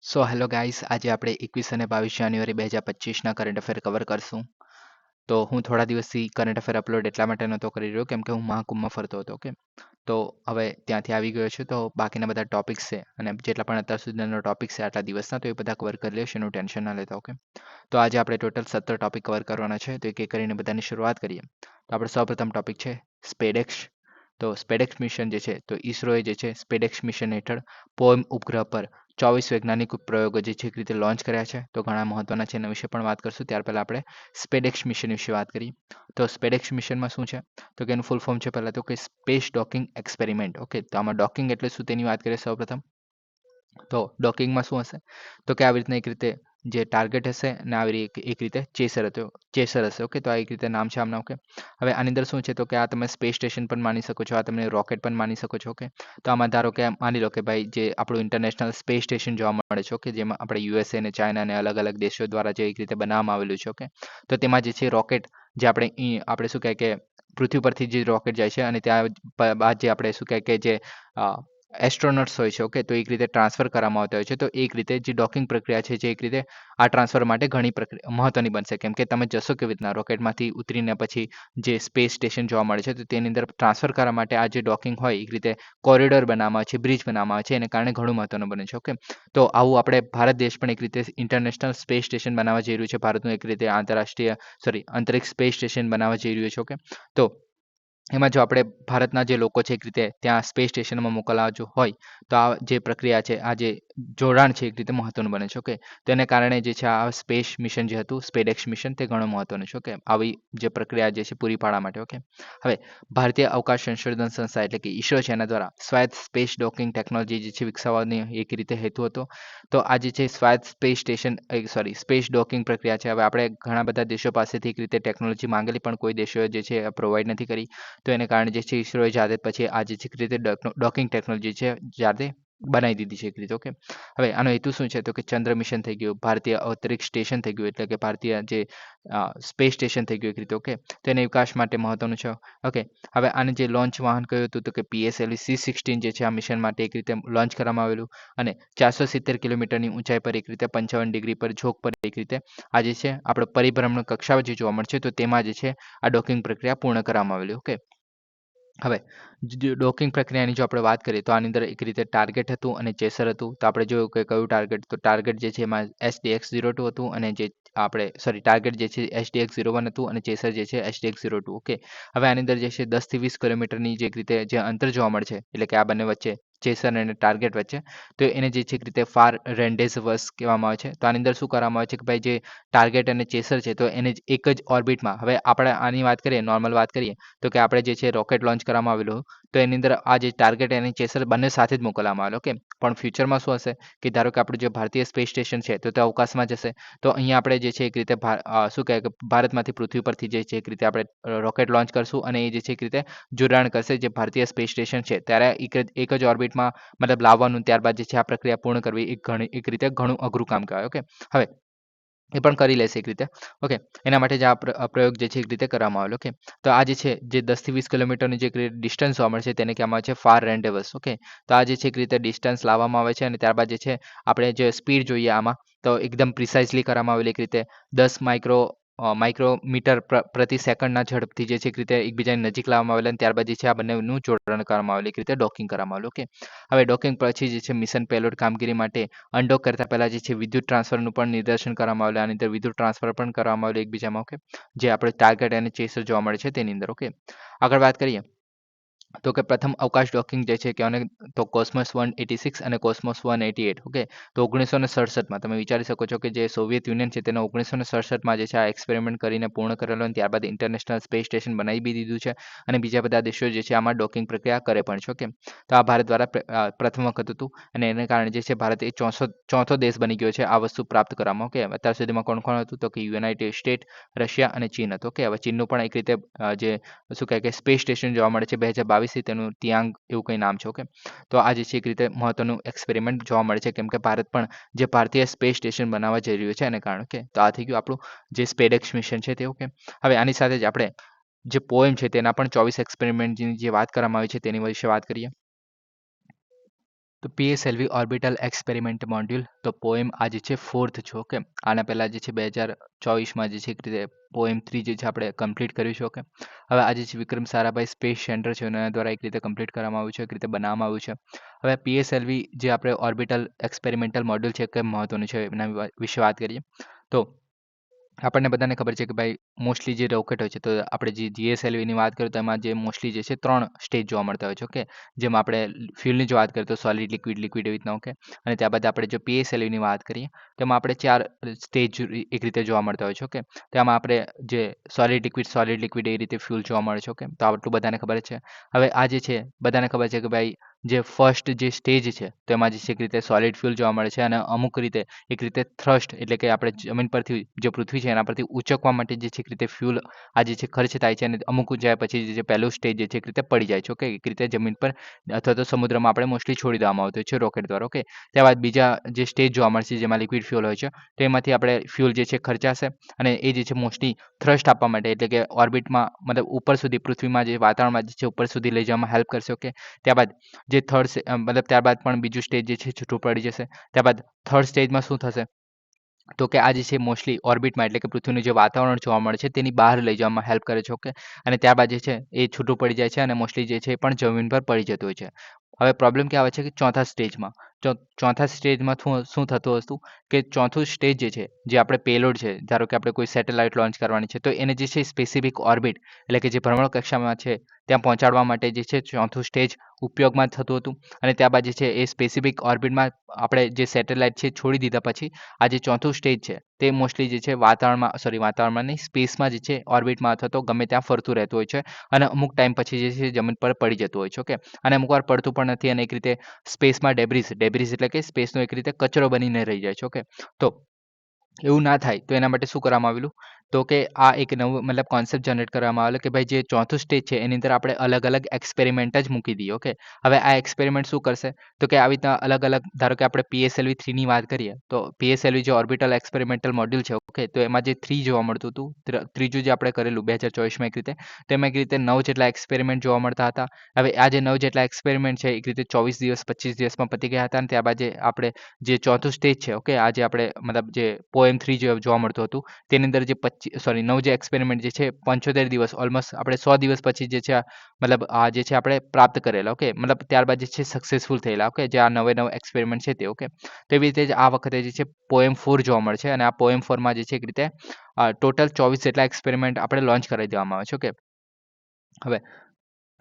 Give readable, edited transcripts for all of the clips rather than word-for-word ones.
So hello guys, આજે આપણે 21 અને 22 જાન્યુઆરી 2025ના કરંટ અફેર કવર કરશું. તો હું થોડા દિવસથી કરંટ અફેર અપલોડ એટલા માટે નહોતો કરી રહ્યો કેમ કે હું મહાકુંભમાં ફરતો હતો. ઓકે, તો હવે ત્યાંથી આવી ગયો છું, તો બાકીના બધા ટોપિક્સ છે અને જેટલા પણ અત્યાર સુધીનો ટોપિક છે આટલા દિવસના, તો એ બધા કવર કરી લઈશ, એનું ટેન્શન ના લેતા. ઓકે, તો આજે આપણે ટોટલ 17 ટોપિક કવર કરવાના છે, તો એક એક કરીને બધાની શરૂઆત કરીએ. તો આપણે સૌપ્રથમ ટોપિક છે સ્પેડેક્સ. તો સ્પેડેક્સ મિશન જે છે, તો ઇસરોએ જે છે સ્પેડેક્સ મિશન હેઠળ પોએમ ઉપગ્રહ પર 24 વૈજ્ઞાનિક પ્રયોગો જે છે એક રીતે લોન્ચ કર્યા છે. તો ઘણા મહત્વના છે, એના વિશે પણ વાત કરશું. ત્યાર પહેલા આપણે સ્પેડેક્સ મિશન વિશે વાત કરીએ. તો સ્પેડેક્સ મિશનમાં શું છે, તો કે એનું ફૂલ ફોર્મ છે પહેલાં તો કે સ્પેસ ડોકિંગ એક્સપેરિમેન્ટ. ઓકે, તો આમાં ડોકિંગ એટલે શું તેની વાત કરીએ સૌપ્રથમ. તો ડોકિંગમાં શું હશે, તો કે આવી રીતના એક રીતે જે ટાર્ગેટ હશે ને આવી એક રીતે ચેસર હશે. ઓકે, તો આ એક રીતે નામ છે આમના. ઓકે, હવે આની અંદર શું છે, તો કે આ તમે સ્પેસ સ્ટેશન પણ માની શકો છો, આ તમે રોકેટ પણ માની શકો છો. ઓકે, તો આમાં ધારો કે માની લો કે ભાઈ જે આપણું ઇન્ટરનેશનલ સ્પેસ સ્ટેશન જોવા મળે છે, ઓકે, જેમાં આપણે યુએસએ ને ચાઇના ને અલગ અલગ દેશો દ્વારા જે એક રીતે બનાવવામાં આવેલું છે. ઓકે, તો તેમાં જે છે રોકેટ જે આપણે શું કહે કે પૃથ્વી પરથી જે રોકેટ જાય છે અને ત્યાં બાદ જે આપણે શું કહે કે જે એસ્ટ્રોનટ્સ હોય છે. ઓકે, તો એક રીતે ટ્રાન્સફર કરવામાં આવતા હોય છે. તો એક રીતે જે ડોકિંગ પ્રક્રિયા છે, જે એક રીતે આ ટ્રાન્સફર માટે ઘણી મહત્વની બનશે, કેમ કે તમે જશો કેવી રીતના રોકેટમાંથી ઉતરીને પછી જે સ્પેસ સ્ટેશન જોવા મળે છે, તો તેની અંદર ટ્રાન્સફર કરવા માટે આ જે ડોકિંગ હોય એક રીતે કોરિડોર બનાવવામાં આવે છે, બ્રિજ બનાવવામાં આવે છે, એને કારણે ઘણું મહત્વનું બને છે. ઓકે, તો આવું આપણે ભારત દેશ પણ એક રીતે ઇન્ટરનેશનલ સ્પેસ સ્ટેશન બનાવવા જઈ રહ્યું છે. ભારતનું એક રીતે અંતરિક્ષ સ્પેસ સ્ટેશન બનાવવા જઈ રહ્યું છે. ઓકે, તો એમાં જો આપણે ભારતના જે લોકો છે એક રીતે ત્યાં સ્પેસ સ્ટેશનમાં મોકલવા જો હોય, તો આ જે પ્રક્રિયા છે, આ જે જોડાણ છે એક રીતે મહત્વનું બને છે. ઓકે, તેને કારણે જે છે આ સ્પેસ મિશન જે હતું સ્પેડેક્સ મિશન, તે ઘણું મહત્વનું છે. ઓકે, આવી જે પ્રક્રિયા જે છે પૂરી પાડવા માટે. ઓકે, હવે ભારતીય અવકાશ સંશોધન સંસ્થા એટલે કે ઈસરો છે, એના દ્વારા સ્વાયત્ત સ્પેસ ડોકિંગ ટેકનોલોજી જે છે વિકસાવવાની એક રીતે હેતુ હતો. તો આ જે છે સ્વાયત્ત સ્પેસ સ્ટેશન સ્પેસ ડોકિંગ પ્રક્રિયા છે. હવે આપણે ઘણા બધા દેશો પાસેથી એક રીતે ટેકનોલોજી માંગેલી, પણ કોઈ દેશોએ જે છે પ્રોવાઈડ નથી કરી. તો એને કારણે જે છે ઈસરોએ જાતે પછી આ જે છે એક રીતે ડોકિંગ ટેકનોલોજી છે જાતે બનાવી દીધી છે એક રીતે. ઓકે, હવે આનો હેતુ શું છે, તો કે ચંદ્ર મિશન થઈ ગયું, ભારતીય અંતરિક્ષ સ્ટેશન થઈ ગયું, એટલે કે ભારતીય જે સ્પેસ સ્ટેશન થઈ ગયું એક રીતે. ઓકે, તો એના વિકાસ માટે મહત્વનું છે. ઓકે, હવે આને જે લોન્ચ વાહન કયું હતું, તો કે PSLV C-16 જે છે આ મિશન માટે એક રીતે લોન્ચ કરવામાં આવેલું અને 470 કિલોમીટરની ઊંચાઈ પર એક રીતે 55 ડિગ્રી પર ઝોક પર એક રીતે આ જે છે આપણે પરિભ્રમણ કક્ષા જે જોવા મળશે, તો તેમાં જે છે આ ડોકિંગ પ્રક્રિયા પૂર્ણ કરવામાં આવેલી. ઓકે, હવે ડોકિંગ પ્રક્રિયાની જો આપણે વાત કરીએ, તો આની અંદર એક રીતે ટાર્ગેટ હતું અને ચેસર હતું. તો આપણે જોયું કે કયું ટાર્ગેટ, તો ટાર્ગેટ જે છે એમાં SDX-02 હતું અને જે ટાર્ગેટ જે છે SDX-01 હતું અને ચેસર જે છે SDX-02. ઓકે, હવે આની અંદર જે છે 10 થી 20 કિલોમીટરની જે રીતે જે અંતર જોવા મળે છે, એટલે કે આ બંને વચ્ચે ચેસર અને ટાર્ગેટ વચ્ચે, તો એને જે છે એક રીતે ફાર રેન્ડેઝવર્સ કહેવામાં આવે છે. તો આની અંદર શું કરવામાં આવે છે કે ભાઈ જે ટાર્ગેટ અને ચેસર છે, તો એને એક જ ઓર્બિટમાં, હવે આપણે આની વાત કરીએ, નોર્મલ વાત કરીએ, તો કે આપણે જે છે રોકેટ લોન્ચ કરવામાં આવેલું, તો એની અંદર આ જે ટાર્ગેટ અને ચેસર બંને સાથે જ મોકલવામાં આવેલો. ઓકે, પણ ફ્યુચરમાં શું હશે કે ધારો કે આપણું જે ભારતીય સ્પેસ સ્ટેશન છે, તો તે અવકાશમાં જશે. તો અહીંયા આપણે જે છે એક રીતે શું કહે કે ભારતમાંથી પૃથ્વી પરથી જે છે એક રીતે આપણે રોકેટ લોન્ચ કરશું અને એ જે છે એક રીતે જોડાણ કરશે જે ભારતીય સ્પેસ સ્ટેશન છે, ત્યારે એક જ ઓર્બિટમાં મતલબ લાવવાનું, ત્યારબાદ જે છે આ પ્રક્રિયા પૂર્ણ કરવી એક રીતે ઘણું અઘરું કામ કહેવાય. ઓકે, હવે એ પણ કરી લેશે એક રીતે. ઓકે, એના માટે જ આ પ્રયોગ જે છે એક રીતે કરવામાં આવેલો. ઓકે, તો આ જે છે જે 10 થી 20 કિલોમીટરની જે ડિસ્ટન્સ જોવા મળશે, તેને કહેવામાં આવે છે ફાર રેન્ડેવસ. ઓકે, તો આ જે છે એક રીતે ડિસ્ટન્સ લાવવામાં આવે છે અને ત્યારબાદ જે છે આપણે જે સ્પીડ જોઈએ આમાં, તો એકદમ પ્રિસાઇઝલી કરવામાં આવેલી એક રીતે 10 માઇક્રોમીટર પ્રતિ સેકન્ડના ઝડપથી જે છે એક રીતે એકબીજાની નજીક લાવવામાં આવેલા અને ત્યારબાદ જે છે આ બંનેનું જોડાણ કરવામાં આવેલું, એક રીતે ડોકિંગ કરવામાં આવેલું. ઓકે, હવે ડોકિંગ પછી જે છે મિશન પેલોડ કામગીરી માટે અનડોક કરતા પહેલા જે છે વિદ્યુત ટ્રાન્સફરનું પણ નિદર્શન કરવામાં આવેલું. આની અંદર વિદ્યુત ટ્રાન્સફર પણ કરવામાં આવેલું એકબીજામાં. ઓકે, જે આપણે ટાર્ગેટ અને ચેસર જોવા મળે છે તેની અંદર. ઓકે, આગળ વાત કરીએ તો કે પ્રથમ અવકાશ ડોકિંગ જે છે કહેવાને તો કોસ્મોસ 186 અને કોસ્મોસ 188. ઓકે, તો 1967માં તમે વિચારી શકો છો કે જે સોવિયત યુનિયન છે તેનો 1967માં જે છે આ એક્સપેરિમેન્ટ કરીને પૂર્ણ કરેલો અને ત્યારબાદ ઇન્ટરનેશનલ સ્પેસ સ્ટેશન બનાવી બી દીધું છે અને બીજા બધા દેશો જે છે આમાં ડોકિંગ પ્રક્રિયા કરે પણ છે. ઓકે, તો આ ભારત દ્વારા પ્રથમ વખત હતું અને એને કારણે જે છે ભારત એ ચોથો દેશ બની ગયો છે આ વસ્તુ પ્રાપ્ત કરવામાં. ઓકે, અત્યાર સુધીમાં કોણ કોણ હતું, તો કે યુનાઇટેડ સ્ટેટ, રશિયા અને ચીન હતું. ઓકે, હવે ચીનનું પણ એક રીતે જે શું કહે કે સ્પેસ સ્ટેશન જોવા મળે છે 2022થી, તેનું તિયાંગ એવું કંઈ નામ છે. ઓકે, તો આ જે છે એક રીતે મહત્વનું એક્સપેરિમેન્ટ જોવા મળે છે, કેમ કે ભારત પણ જે ભારતીય સ્પેસ સ્ટેશન બનાવવા જઈ રહ્યું છે એને કારણે. ઓકે, તો આ થઈ ગયું આપણું જે સ્પેડેક્સ મિશન છે તે. ઓકે, હવે આની સાથે જ આપણે જે પોએમ છે તેના પણ 24 એક્સપેરિમેન્ટની જે વાત કરવામાં આવી છે તેની વિશે વાત કરીએ. તો PSLV ઓર્બિટલ એક્સપેરિમેન્ટ મોડ્યુલ તો પોએમ આ જે છે 4th છે. ઓકે, આના પહેલાં જે છે 2024માં જે છે એક રીતે પોએમ 3 જે છે આપણે કમ્પ્લીટ કર્યું છે. ઓકે, હવે આ જે છે વિક્રમ સારાભાઈ સ્પેસ સેન્ટર છે એના દ્વારા એક રીતે કમ્પ્લીટ કરવામાં આવ્યું છે, એક રીતે બનાવવામાં આવ્યું છે. હવે PSLV જે આપણે ઓર્બિટલ એક્સપેરિમેન્ટલ મોડ્યુલ છે કેમ મહત્વનું છે એના વિશે વાત કરીએ. તો આપણને બધાને ખબર છે કે ભાઈ મોસ્ટલી જે રોકેટ હોય છે, તો આપણે જે GSLVની વાત કરીએ તો એમાં જે મોસ્ટલી જે છે 3 સ્ટેજ જોવા મળતા હોય છે. ઓકે, જેમાં આપણે ફ્યુલની જો વાત કરીએ તો સોલિડ, લિક્વિડ, લિક્વિડ એવી રીતના. ઓકે, અને ત્યારબાદ આપણે જો PSLVની વાત કરીએ તો એમાં આપણે 4 સ્ટેજ એક રીતે જોવા મળતા હોય છે. ઓકે, તેમાં આપણે જે સોલિડ, લિક્વિડ એ રીતે ફ્યુલ જોવા મળે છે. ઓકે, તો આટલું બધાને ખબર જ છે. હવે આ જે છે બધાને ખબર છે કે ભાઈ જે ફર્સ્ટ જે સ્ટેજ છે તો એમાં જે છે એક રીતે સોલિડ ફ્યુલ જોવા મળે છે, અને અમુક રીતે એક રીતે થ્રસ્ટ એટલે કે આપણે જમીન પરથી જે પૃથ્વી છે એના પરથી ઉંચકવા માટે જે છે એક રીતે ફ્યુલ આ જે છે ખર્ચ થાય છે, અને અમુક ઊંચાઈ પછી જે પહેલું સ્ટેજ જે છે એક રીતે પડી જાય છે. ઓકે, એક રીતે જમીન પર અથવા તો સમુદ્રમાં આપણે મોસ્ટલી છોડી દેવામાં આવતું હોય છે રોકેટ દ્વારા. ઓકે, ત્યારબાદ બીજા જે સ્ટેજ જોવા મળશે જેમાં લિક્વિડ ફ્યુલ હોય છે, તો એમાંથી આપણે ફ્યુલ જે છે ખર્ચાશે, અને એ જે છે મોસ્ટલી થ્રસ્ટ આપવા માટે એટલે કે ઓર્બિટમાં મતલબ ઉપર સુધી પૃથ્વીમાં જે વાતાવરણમાં જે છે ઉપર સુધી લઈ જવામાં હેલ્પ કરશે. ઓકે, ત્યારબાદ જે મતલબ ત્યારબાદ પણ બીજું સ્ટેજ જે છે છૂટું પડી જશે. ત્યારબાદ થર્ડ સ્ટેજમાં શું થશે તો કે આ જે છે મોસ્ટલી ઓર્બિટમાં એટલે કે પૃથ્વીનું જે વાતાવરણ જોવા મળે છે તેની બહાર લઈ જવામાં હેલ્પ કરે છે. ઓકે, અને ત્યારબાદ જે છે એ છૂટું પડી જાય છે અને મોસ્ટલી જે છે એ પણ જમીન પર પડી જતું હોય છે. હવે પ્રોબ્લેમ ક્યાં આવે છે કે ચોથા સ્ટેજમાં ચોથા સ્ટેજમાં શું થતું હતું કે ચોથું સ્ટેજ જે છે જે આપણે પેલોડ છે, ધારો કે આપણે કોઈ સેટેલાઇટ લોન્ચ કરવાની છે, તો એને જે છે સ્પેસિફિક ઓર્બિટ એટલે કે જે ભ્રમણ કક્ષામાં છે ત્યાં પહોંચાડવા માટે જે છે ચોથું સ્ટેજ ઉપયોગમાં થતું હતું. અને ત્યારબાદ જે છે એ સ્પેસિફિક ઓર્બિટમાં આપણે જે સેટેલાઇટ છે છોડી દીધા પછી આ જે ચોથું સ્ટેજ છે તે મોસ્ટલી જે છે વાતાવરણમાં નહીં, સ્પેસમાં જે છે ઓર્બિટમાં અથવા તો ગમે ત્યાં ફરતું રહેતું હોય છે, અને અમુક ટાઈમ પછી જે છે જમીન પર પડી જતું હોય છે. ઓકે, અને અમુક વાર પડતું પણ નથી અને એક રીતે સ્પેસમાં ડેબ્રિસ એટલે કે સ્પેસનો એક રીતે કચરો બનીને રહી જાય છે. ઓકે, તો એવું ના થાય તો એના માટે શું કરવામાં આવેલું તો કે આ એક નવું મતલબ કોન્સેપ્ટ જનરેટ કરવામાં આવેલો કે ભાઈ જે ચોથું સ્ટેજ છે એની અંદર આપણે અલગ અલગ એક્સપેરિમેન્ટ જ મૂકી દઈએ. ઓકે, હવે આ એક્સપેરિમેન્ટ શું કરશે તો કે આવી રીતના અલગ અલગ ધારો કે આપણે PSLV 3ની વાત કરીએ તો PSLV જે ઓર્બિટલ એક્સપેરિમેન્ટલ મોડ્યુલ છે. ઓકે, તો એમાં જે 3 જોવા મળતું હતું, ત્રીજું જે આપણે કરેલું 2024માં એક રીતે, તો એમાં એક રીતે 9 જેટલા એક્સપેરિમેન્ટ જોવા મળતા હતા. હવે આ જે 9 જેટલા એક્સપેરિમેન્ટ છે એક રીતે 24 દિવસ 25 દિવસમાં પતી ગયા હતા, અને ત્યારબાદ જે આપણે જે ચોથું સ્ટેજ છે. ઓકે, આજે આપણે મતલબ જે પોએમ 3 જે જોવા મળતું હતું તેની અંદર જે 9 જે એક્સપેરિમેન્ટ જે છે 75 દિવસ ઓલમોસ્ટ આપણે 100 દિવસ પછી જે છે મતલબ આ જે છે આપણે પ્રાપ્ત કરેલા. ઓકે, મતલબ ત્યારબાદ જે છે સક્સેસફુલ થયેલા. ઓકે, જે આ નવે એક્સપેરિમેન્ટ છે તે. ઓકે, તો એવી રીતે જ આ વખતે જે છે પોએમ 4 જોવા મળે છે, અને આ પોએમ 4માં જે છે એક રીતે ટોટલ 24 જેટલા એક્સપેરિમેન્ટ આપણે લોન્ચ કરાવી દેવામાં આવે છે. ઓકે, હવે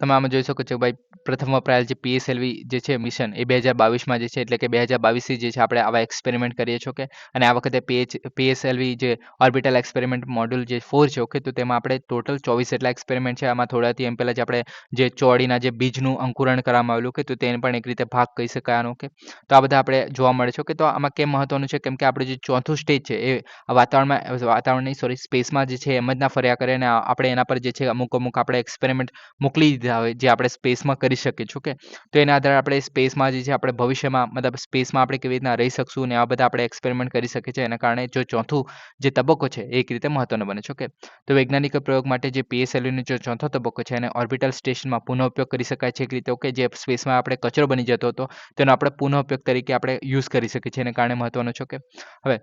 તમે આમાં જોઈ શકો છો ભાઈ પ્રથમ વપરાયેલ જે PSLV જે છે મિશન એ 2022માં જે છે એટલે કે 2022થી જે છે આપણે આવા એક્સપેરિમેન્ટ કરીએ છીએ. ઓકે, અને આ વખતે PSLV જે ઓર્બિટલ એક્સપેરિમેન્ટ મોડ્યુલ જે 4 છે. ઓકે, તો તેમાં આપણે ટોટલ 24 જેટલા એક્સપેરિમેન્ટ છે. આમાં થોડાથી એમ પહેલાં જે આપણે જે ચોળીના જે બીજનું અંકુરણ કરવામાં આવેલું, કે તો તેને પણ એક રીતે ભાગ કહી શકાય આનો. ઓકે, તો આ બધા આપણે જોવા મળે છે. ઓકે, તો આમાં કેમ મહત્વનું છે કેમ કે આપણે જે ચોથું સ્ટેજ છે એ વાતાવરણ નહીં સ્પેસમાં જે છે એમ જ ના ફર્યા કરે, અને આપણે એના પર જે છે અમુક આપણે એક્સપેરિમેન્ટ મોકલી દીધા હોય જે આપણે સ્પેસમાં કરી શકીએ છીએ. ઓકે, તો એના આધારે આપણે સ્પેસમાં જે છે આપણે ભવિષ્યમાં મતલબ સ્પેસમાં આપણે કેવી રીતના રહી શકશું ને આવા બધા આપણે એક્સપેરિમેન્ટ કરી શકીએ છીએ. એના કારણે જો ચોથું જે તબક્કો છે એ એક રીતે મહત્વનો બને છે. ઓકે, તો વૈજ્ઞાનિક પ્રયોગ માટે જે PSLVનો જે ચોથો તબક્કો છે એને ઓર્બિટલ સ્ટેશનમાં પુનઃ ઉપયોગ કરી શકાય છે એક રીતે. ઓકે, જે સ્પેસમાં આપણે કચરો બની જતો હતો તેનો આપણે પુનઃ ઉપયોગ તરીકે આપણે યુઝ કરી શકીએ છીએ, એના કારણે મહત્વનો છે. ઓકે, હવે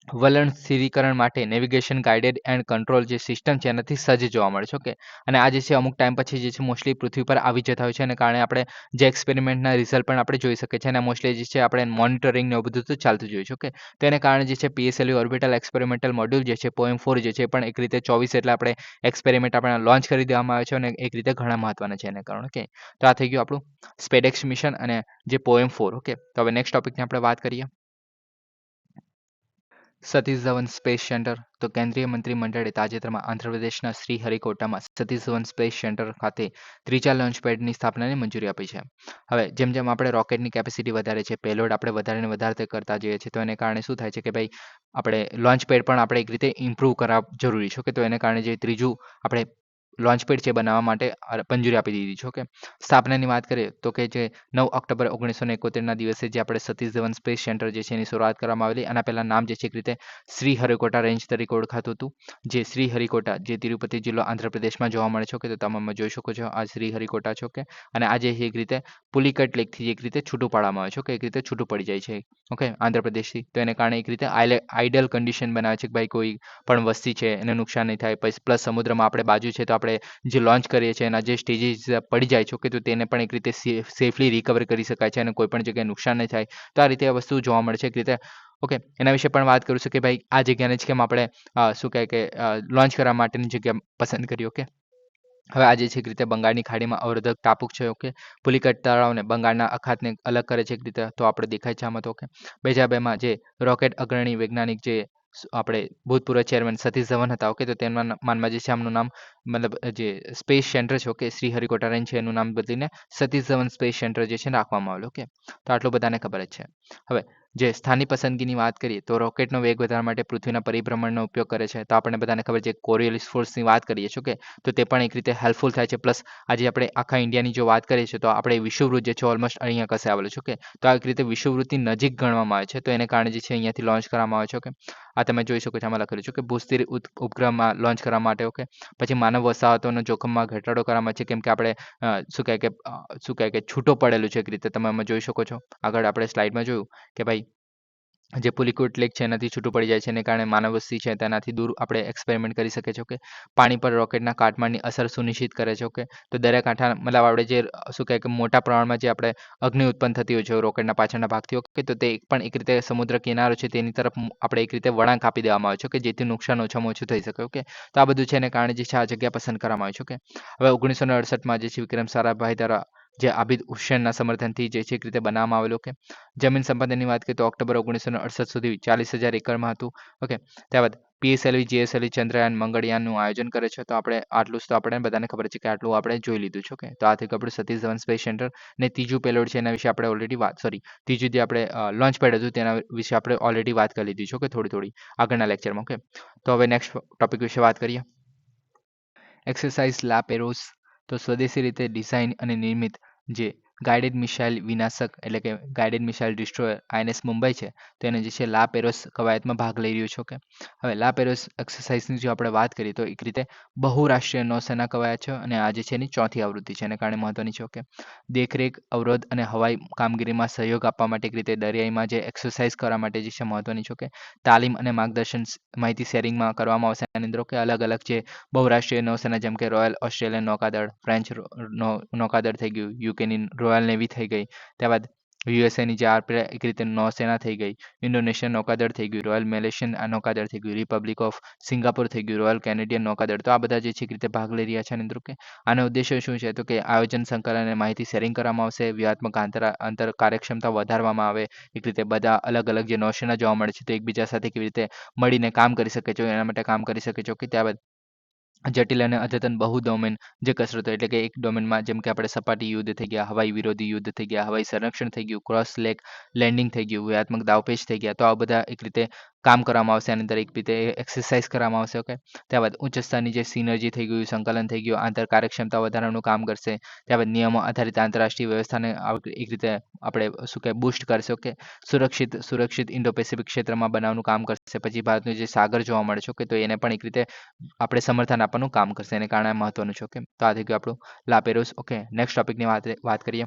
વલણ સ્થિરીકરણ માટે નેવિગેશન ગાઇડેડ એન્ડ કંટ્રોલ જે સિસ્ટમ છે એનાથી સજ્જ જોવા મળે છે. ઓકે, અને આ જે છે અમુક ટાઈમ પછી જે છે મોસ્ટલી પૃથ્વી પર આવી જતા હોય છે, અને કારણે આપણે જે એક્સપેરિમેન્ટના રિઝલ્ટ પણ આપણે જોઈ શકીએ છીએ, અને મોસ્ટલી જે છે આપણે મોનિટરિંગ ને એવું બધું તો ચાલતું જ હોય છે. ઓકે, તો એને કારણે જે છે PSLV ઓર્બિટલ એક્સપેરિમેન્ટલ મોડ્યુલ જે છે પોએમ 4 જે છે એ પણ એક રીતે 24 એટલે આપણે એક્સપેરિમેન્ટ આપણે લોન્ચ કરી દેવામાં આવે છે, અને એક રીતે ઘણા મહત્વના છે એને કારણે. ઓકે, તો આ થઈ ગયું આપણું સ્પેડેક્સ મિશન અને જે પોએમ 4. ઓકે, તો હવે નેક્સ્ટ ટોપિકની આપણે વાત કરીએ. સતીશ ધવન સ્પેસ સેન્ટર તો કેન્દ્રીય મંત્રીમંડળે તાજેતરમાં આંધ્રપ્રદેશના શ્રીહરિકોટામાં સતીશ ધવન સ્પેસ સેન્ટર ખાતે ત્રીજા લોન્ચ પેડની સ્થાપનાને મંજૂરી આપી છે. હવે જેમ જેમ આપણે રોકેટની કેપેસિટી વધારે છે, પેલોડ આપણે વધારે ને વધારે કરતા જઈએ છીએ, તો એને કારણે શું થાય છે કે ભાઈ આપણે લોન્ચ પેડ પણ આપણે એક રીતે ઇમ્પ્રૂવ કરવા જરૂરી છે. કે તો એને કારણે જે ત્રીજું આપણે લોન્ચપેડ છે બનાવવા માટે મંજૂરી આપી દીધી છે. ઓકે, સ્થાપનાની વાત કરીએ તો કે જે 9 ઓક્ટોબર 1971ના દિવસે જે આપણે સતીશ ધવન સ્પેસ સેન્ટર જે છે એની શરૂઆત કરવામાં આવેલી. આના પહેલાં નામ જે છે એક રીતે શ્રી હરિકોટા રેન્જ તરીકે ઓળખાતું હતું. જે શ્રી હરિકોટા જે તિરુપતિ જિલ્લો આંધ્રપ્રદેશમાં જોવા મળે છે. ઓકે, તો તમે જોઈ શકો છો આ શ્રી હરિકોટા છે. ઓકે, અને આ જે છે એક રીતે પુલિકટ લેકથી એક રીતે છૂટું પાડવામાં આવે છે. ઓકે, એક રીતે છૂટું પડી જાય છે. ઓકે, આંધ્રપ્રદેશથી. તો એને કારણે એક રીતે આઈડલ કન્ડિશન બનાવે છે કે ભાઈ કોઈ પણ વસ્તી છે એને નુકસાન નહીં થાય. પછી પ્લસ સમુદ્રમાં આપણે બાજુ છે તો આપણે જે લોન્ચ કરીએ છીએ એના જે સ્ટેજીસ પડી જાય છે. ઓકે, તો તેને પણ એક રીતે સેફલી રિકવર કરી શકાય છે અને કોઈ પણ જગ્યાએ નુકસાન નહીં થાય. તો આ રીતે આ વસ્તુ જોવા મળે છે એક રીતે. ઓકે, એના વિશે પણ વાત કરું છું કે ભાઈ આ જગ્યાને જ કેમ આપણે શું કહે કે લોન્ચ કરવા માટેની જગ્યા પસંદ કરી. ઓકે, હવે આ જે છે એક રીતે બંગાળની ખાડીમાં અવરોધક ટાપુ છે. ઓકે, પુલિકટ તળાવને બંગાળના અખાતને અલગ કરે છે એક રીતે. તો આપણે દેખાય છે આમાં. તો ઓકે, 2002માં જે રોકેટ અગ્રણી વૈજ્ઞાનિક જે આપણે ભૂતપૂર્વ ચેરમેન સતીશ ધવન હતા. ઓકે, તો તેમના માનમાં જે છે આમનું નામ મતલબ જે સ્પેસ સેન્ટર છે. ઓકે, શ્રી હરિકોટા રેન્જ છે એનું નામ બદલીને સતીશ ધવન સ્પેસ સેન્ટર જે છે રાખવામાં આવેલું. ઓકે, તો આટલું બધાને ખબર જ છે. હવે જે સ્થાનિક પસંદગીની વાત કરીએ તો રોકેટનો વેગ વધારવા માટે પૃથ્વીના પરિભ્રમણનો ઉપયોગ કરે છે. તો આપણને બધાને ખબર છે કોરિયોલિસ ફોર્સની વાત કરીએ છીએ. ઓકે, તો તે પણ એક રીતે હેલ્પફુલ થાય છે. પ્લસ આજે આપણે આખા ઇન્ડિયાની જો વાત કરીએ છીએ તો આપણે વિષુવવૃત્ત જે છે ઓલમોસ્ટ અહીંયા કસે આવેલું છે. ઓકે, તો આ એક રીતે વિષુવવૃત્તની નજીક ગણવામાં આવે છે. તો એને કારણે જે છે અહીંયાથી લોન્ચ કરવામાં આવે છે. ઓકે, આ તમે જોઈ શકો છો આમાં લખેલું છે કે ભૂસ્તર ઉપગ્રહમાં લોન્ચ કરવા માટે. ઓકે, પછી માનવ વસાહતોનો જોખમમાં ઘટાડો કરવામાં છે કેમ કે આપણે શું કહે કે છૂટો પડેલું છે એક રીતે. તમે આમાં જોઈ શકો છો આગળ આપણે સ્લાઇડમાં જોયું કે ભાઈ જે પુલિકોટ લેક છે એનાથી છૂટું પડી જાય છે એને કારણે માનવ વસ્તી છે તેનાથી દૂર આપણે એક્સપેરિમેન્ટ કરી શકીએ છીએ. ઓકે, પાણી પર રોકેટના કાટમાળની અસર સુનિશ્ચિત કરે છે. ઓકે, તો દરિયા કાંઠા મતલબ આપણે જે શું કહે કે મોટા પ્રમાણમાં જે આપણે અગ્નિ ઉત્પન્ન થતી હોય છે રોકેટના પાછળના ભાગથી. ઓકે, તો તે પણ એક રીતે સમુદ્ર કિનારો છે તેની તરફ આપણે એક રીતે વળાંક આપી દેવામાં આવે છે કે જેથી નુકસાન ઓછામાં ઓછું થઈ શકે. ઓકે, તો આ બધું છે એને કારણે જે છે આ જગ્યા પસંદ કરવામાં આવી છે. ઓકે, હવે 1968માં જે છે વિક્રમ સારાભાઈ દ્વારા જે આબિદ હુસેનના સમર્થનથી જે છે એક રીતે બનાવવામાં આવેલું. ઓકે, જમીન સંપાદનની વાત કરીએ તો ઓક્ટોબર 1968 સુધી 40,000 એકરમાં હતું. ઓકે, ત્યારબાદ પીએસએલવી જીએસએલવી ચંદ્રયાન મંગળયાનનું આયોજન કરે છે. તો આપણે આટલું જ તો આપણે બધાને ખબર છે કે આટલું આપણે જોઈ લીધું છે. ઓકે, તો આ થઈ આપણું સતીશ ધવન સ્પેસ સેન્ટર. ને ત્રીજું પેલોડ છે એના વિશે આપણે ઓલરેડી ત્રીજું જે આપણે લોન્ચ પેડ હતું તેના વિશે આપણે ઓલરેડી વાત કરી લીધી છે. ઓકે, થોડી આગળના લેક્ચરમાં. ઓકે, તો હવે નેક્સ્ટ ટોપિક વિશે વાત કરીએ. એક્સરસાઇઝ લા પેરોસ. તો સ્વદેશી રીતે ડિઝાઇન અને નિર્મિત જે ગાઇડેડ મિસાઇલ વિનાશક એટલે કે guided missile destroyer INS Mumbai છે તો એને જે છે લા પેરોસ કવાયતમાં ભાગ લઈ રહ્યું છે. ઓકે, હવે લા પેરોસ એક્સરસાઇઝની જો આપણે વાત કરીએ તો એક રીતે બહુરાષ્ટ્રીય નૌસેના કવાયત છે અને આ જે છે એની 4થી આવૃત્તિ છે એને કારણે મહત્વની છે. ઓકે, દેખરેખ અવરોધ અને હવાઈ કામગીરીમાં સહયોગ આપવા માટે એક રીતે દરિયાઈમાં જે એક્સરસાઇઝ કરવા માટે જે છે મહત્વની છે. ઓકે, તાલીમ અને માર્ગદર્શન માહિતી શેરિંગમાં કરવામાં આવશે આની અંદર. ઓકે, અલગ અલગ જે બહુરાષ્ટ્રીય નૌસેના જેમ કે રોયલ ઓસ્ટ્રેલિયન નૌકાદળ, ફ્રેન્ચ નૌકાદળ થઈ ગયું, યુકેની રોયલ નેવી થઈ ગઈ, ત્યારબાદ યુએસએની જે આપણે એક રીતે નૌસેના થઈ ગઈ, ઇન્ડોનેશિયન નૌકાદળ થઈ ગયું, રોયલ મેલેશિયન નૌકાદળ થઈ ગયું, રિપબ્લિક ઓફ સિંગાપોર થઈ ગયું, રોયલ કેનેડિયન નૌકાદળ. તો આ બધા જે છે એક રીતે ભાગ લઈ રહ્યા છે આની અંદર. ઓકે, આનો ઉદ્દેશ્ય શું છે તો કે આયોજન સંકલન અને માહિતી શેરિંગ કરવામાં આવશે, વ્યૂહાત્મક આંતર કાર્યક્ષમતા વધારવામાં આવે, એક રીતે બધા અલગ અલગ જે નૌસેના જોવા મળે છે તો એકબીજા સાથે કેવી રીતે મળીને કામ કરી શકે છે એના માટે કામ કરી શકે છે. ઓકે, ત્યારબાદ જટિલ અને અદ્યતન બહુ ડોમેન જે કસરતો એટલે કે એક ડોમેનમાં જેમ કે આપણે સપાટી યુદ્ધ થઈ ગયા, હવાઈ વિરોધી યુદ્ધ થઈ ગયા, હવાઈ સંરક્ષણ થઈ ગયું, ક્રોસ લેક લેન્ડિંગ થઈ ગયું, વ્યૂહાત્મક દાવપેચ થઈ ગયા. તો આ બધા એક રીતે કામ કરવામાં આવશે આની અંદર, એક રીતે એક્સરસાઇઝ કરવામાં આવશે. ઓકે, ત્યારબાદ ઉચ્ચ સ્તરની જે સિનર્જી થઈ ગયું, સંકલન થઈ ગયું, આંતર કાર્યક્ષમતા વધારવાનું કામ કરશે. ત્યારબાદ નિયમો આધારિત આંતરરાષ્ટ્રીય વ્યવસ્થાને એક રીતે આપણે શું કહે બૂસ્ટ કરશે. ઓકે, સુરક્ષિત ઇન્ડો પેસિફિક ક્ષેત્રમાં બનાવવાનું કામ કરશે. પછી ભારતનું જે સાગર જોવા મળે છે ઓકે તો એને પણ એક રીતે આપણે સમર્થન આપવાનું કામ કરશે, એને કારણે મહત્વનું છે. ઓકે, તો આ થઈ ગયું આપણું લાપેરોસ. ઓકે, નેક્સ્ટ ટોપિકની વાત કરીએ.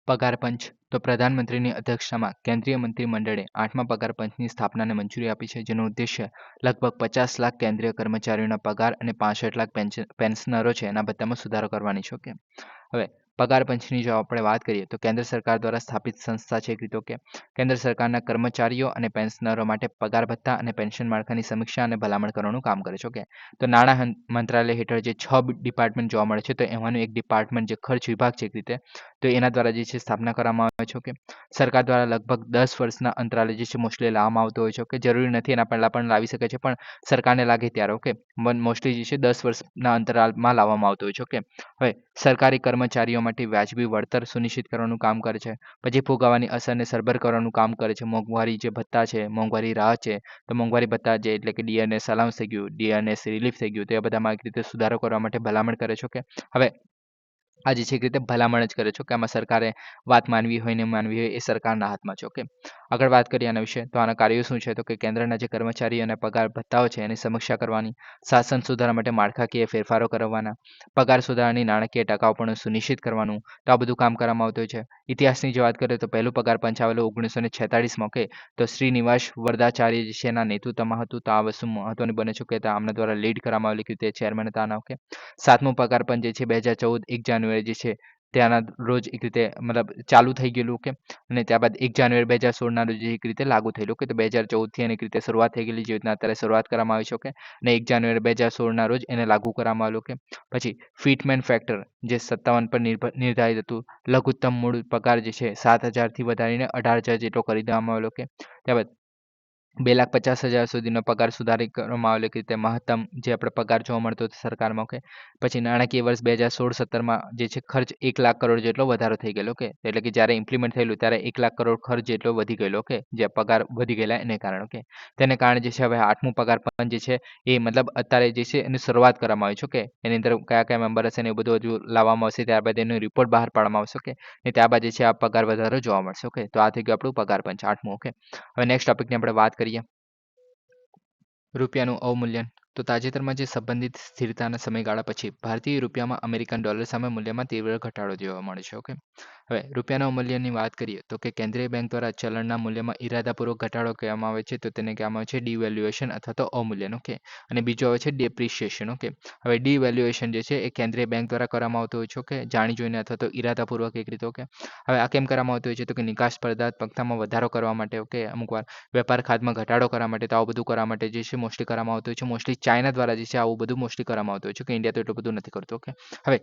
પગાર પંચ. તો પ્રધાનમંત્રીની અધ્યક્ષતામાં કેન્દ્રીય મંત્રીમંડળે 8મા પગાર પંચની સ્થાપનાને મંજૂરી આપી છે, જેનો ઉદ્દેશ્ય લગભગ 50 લાખ કેન્દ્રીય કર્મચારીઓના પગાર અને 65 લાખ પેન્શનરો છે એના ભથ્થામાં સુધારો કરવાની છે. ઓકે, હવે પગાર પંચની જો આપણે વાત કરીએ તો કેન્દ્ર સરકાર દ્વારા સ્થાપિત સંસ્થા છે એક રીતે. ઓકે, કેન્દ્ર સરકારના કર્મચારીઓ અને પેન્શનરો માટે પગાર ભથ્થા અને પેન્શન માળખાની સમીક્ષા અને ભલામણ કરવાનું કામ કરે છે. ઓકે, તો નાણાં મંત્રાલય હેઠળ જે 6 ડિપાર્ટમેન્ટ જોવા મળે છે તો એમાંનું એક ડિપાર્ટમેન્ટ જે ખર્ચ વિભાગ છે એક રીતે, તો એના દ્વારા જે છે સ્થાપના કરવામાં આવે છે. ઓકે, સરકાર દ્વારા લગભગ 10 વર્ષના અંતરાલે જે છે મોસ્ટલી લાવવામાં આવતો હોય છે. ઓકે, જરૂરી નથી એના પહેલાં પણ લાવી શકે છે પણ સરકારને લાગે ત્યારે. ઓકે, મોસ્ટલી જે છે 10 વર્ષના અંતરાલમાં લાવવામાં આવતો હોય છે. ઓકે, હવે સરકારી કર્મચારીઓ માટે વ્યાજબી વળતર સુનિશ્ચિત કરવાનું કામ કરે છે. પછી ફુગાવાની અસરને સરભર કરવાનું કામ કરે છે. મોંઘવારી જે ભથ્થા છે, મોંઘવારી રાહત છે, તો મોંઘવારી ભથ્થા જે એટલે કે ડીએનએસ અલાઉન્સ થઈ ગયું, ડીએનએસ રિલીફ થઈ ગયું, તો એ બધામાં એક રીતે સુધારો કરવા માટે ભલામણ કરે છે. ઓકે, હવે આ જે છે એક રીતે ભલામણ જ કરે છે કે આમાં સરકારે વાત માનવી હોય ને માનવી હોય એ સરકારના હાથમાં છે. ઓકે, આગળ વાત કરીએ આના વિશે. તો આના કાર્યો શું છે? તો કે કેન્દ્રના જે કર્મચારી અને પગાર ભથ્થાઓ છે એની સમીક્ષા કરવાની, શાસન સુધારા માટે માળખાકીય ફેરફારો કરવાના, પગાર સુધારાની નાણાકીય ટકાઉપણું સુનિશ્ચિત કરવાનું, તો આ બધું કામ કરવામાં આવતું હોય છે. ઇતિહાસની જે વાત કરીએ તો પહેલું પગાર પંચ આવેલું 1946માં. ઓકે, તો શ્રીનિવાસ વરદાચાર્ય જે છે એના નેતૃત્વમાં હતું. તો આ વસ્તુ મહત્વની બને છે કે આમના દ્વારા લીડ કરવામાં આવેલી કે તે ચેરમેન હતા આના. ઓકે, સાતમું પગાર પંચ જે છે 2014 1 જાન્યુઆરી જે છે ત્યાંના રોજ એક રીતે મતલબ ચાલુ થઈ ગયેલું. ઓકે, અને ત્યારબાદ 1 જાન્યુઆરી 2016ના રોજ એક રીતે લાગુ થયેલું. ઓકે, તો 2014થી એની એક રીતે શરૂઆત થઈ ગયેલી, જે રીતના અત્યારે શરૂઆત કરવામાં આવી છે. ઓકે, અને 1 જાન્યુઆરી 2016ના રોજ એને લાગુ કરવામાં આવેલું. ઓકે, પછી ફિટમેન ફેક્ટર જે 57 પર નિર્ધારિત હતું. લઘુત્તમ મૂળ પગાર જે છે 7,000થી વધારીને 18,000 જેટલો કરી દેવામાં આવેલો. ઓકે, ત્યારબાદ 2,50,000 સુધીનો પગાર સુધારી કરવામાં આવેલો. કે રીતે મહત્તમ જે આપણે પગાર જોવા મળતો હતો સરકારમાં. ઓકે, પછી નાણાકીય વર્ષ 2016-17માં જે છે ખર્ચ 1,00,000 કરોડ જેટલો વધારો થઈ ગયેલો. ઓકે, એટલે કે જ્યારે ઇમ્પ્લિમેન્ટ થયેલું ત્યારે 1,00,000 કરોડ ખર્ચ જેટલો વધી ગયેલો. ઓકે, જે પગાર વધી ગયેલા એને કારણે. ઓકે, તેને કારણે જે છે હવે 8મું પગાર પંચ જે છે એ મતલબ અત્યારે જે છે એની શરૂઆત કરવામાં આવી છે. ઓકે, એની અંદર કયા કયા મેમ્બર હશે ને એ બધું હજુ લાવવામાં આવશે. ત્યારબાદ એનો રિપોર્ટ બહાર પાડવામાં આવશે. ઓકે, ને ત્યારબાદ જે છે આ પગાર વધારો જોવા મળશે. ઓકે, તો આ થઈ ગયું આપણું પગાર પંચ 8મું. ઓકે, હવે નેક્સ્ટ ટોપિકની આપણે વાત કરીએ, રૂપિયાનું અવમૂલ્યન. તો તાજેતરમાં જે સંબંધિત સ્થિરતાના સમયગાળા પછી ભારતીય રૂપિયામાં અમેરિકન ડોલર સામે મૂલ્યમાં તીવ્ર ઘટાડો જોવા મળે છે. ઓકે, હવે રૂપિયાના અવમૂલ્યનની વાત કરીએ તો કે કેન્દ્રીય બેંક દ્વારા ચલણના મૂલ્યમાં ઇરાદાપૂર્વક ઘટાડો કરવામાં આવે છે, તો તેને કહેવામાં આવે છે ડિવેલ્યુએશન અથવા તો અવમૂલ્યન. ઓકે, અને બીજો આવે છે ડેપ્રિશિએશન. ઓકે, હવે ડિવેલ્યુએશન જે છે એ કેન્દ્રીય બેંક દ્વારા કરવામાં આવતું હોય છે. ઓકે, જાણી જોઈને અથવા તો ઇરાદાપૂર્વક એક રીતે. ઓકે, હવે આ કેમ કરવામાં આવતું હોય છે? તો કે નિકાસ સ્પર્ધાત્મકતામાં વધારો કરવા માટે. ઓકે, અમુક વાર વેપાર ખાતમાં ઘટાડો કરવા માટે, તો આવું બધું કરવા માટે જે છે મોસ્ટલી કરવામાં આવતું હોય છે. મોસ્ટલી ચાઇના દ્વારા જે છે આવું બધું મોસ્ટલી કરવામાં આવતું હોય છે. કે ઇન્ડિયા તો એટલું બધું નથી કરતું. ઓકે, હવે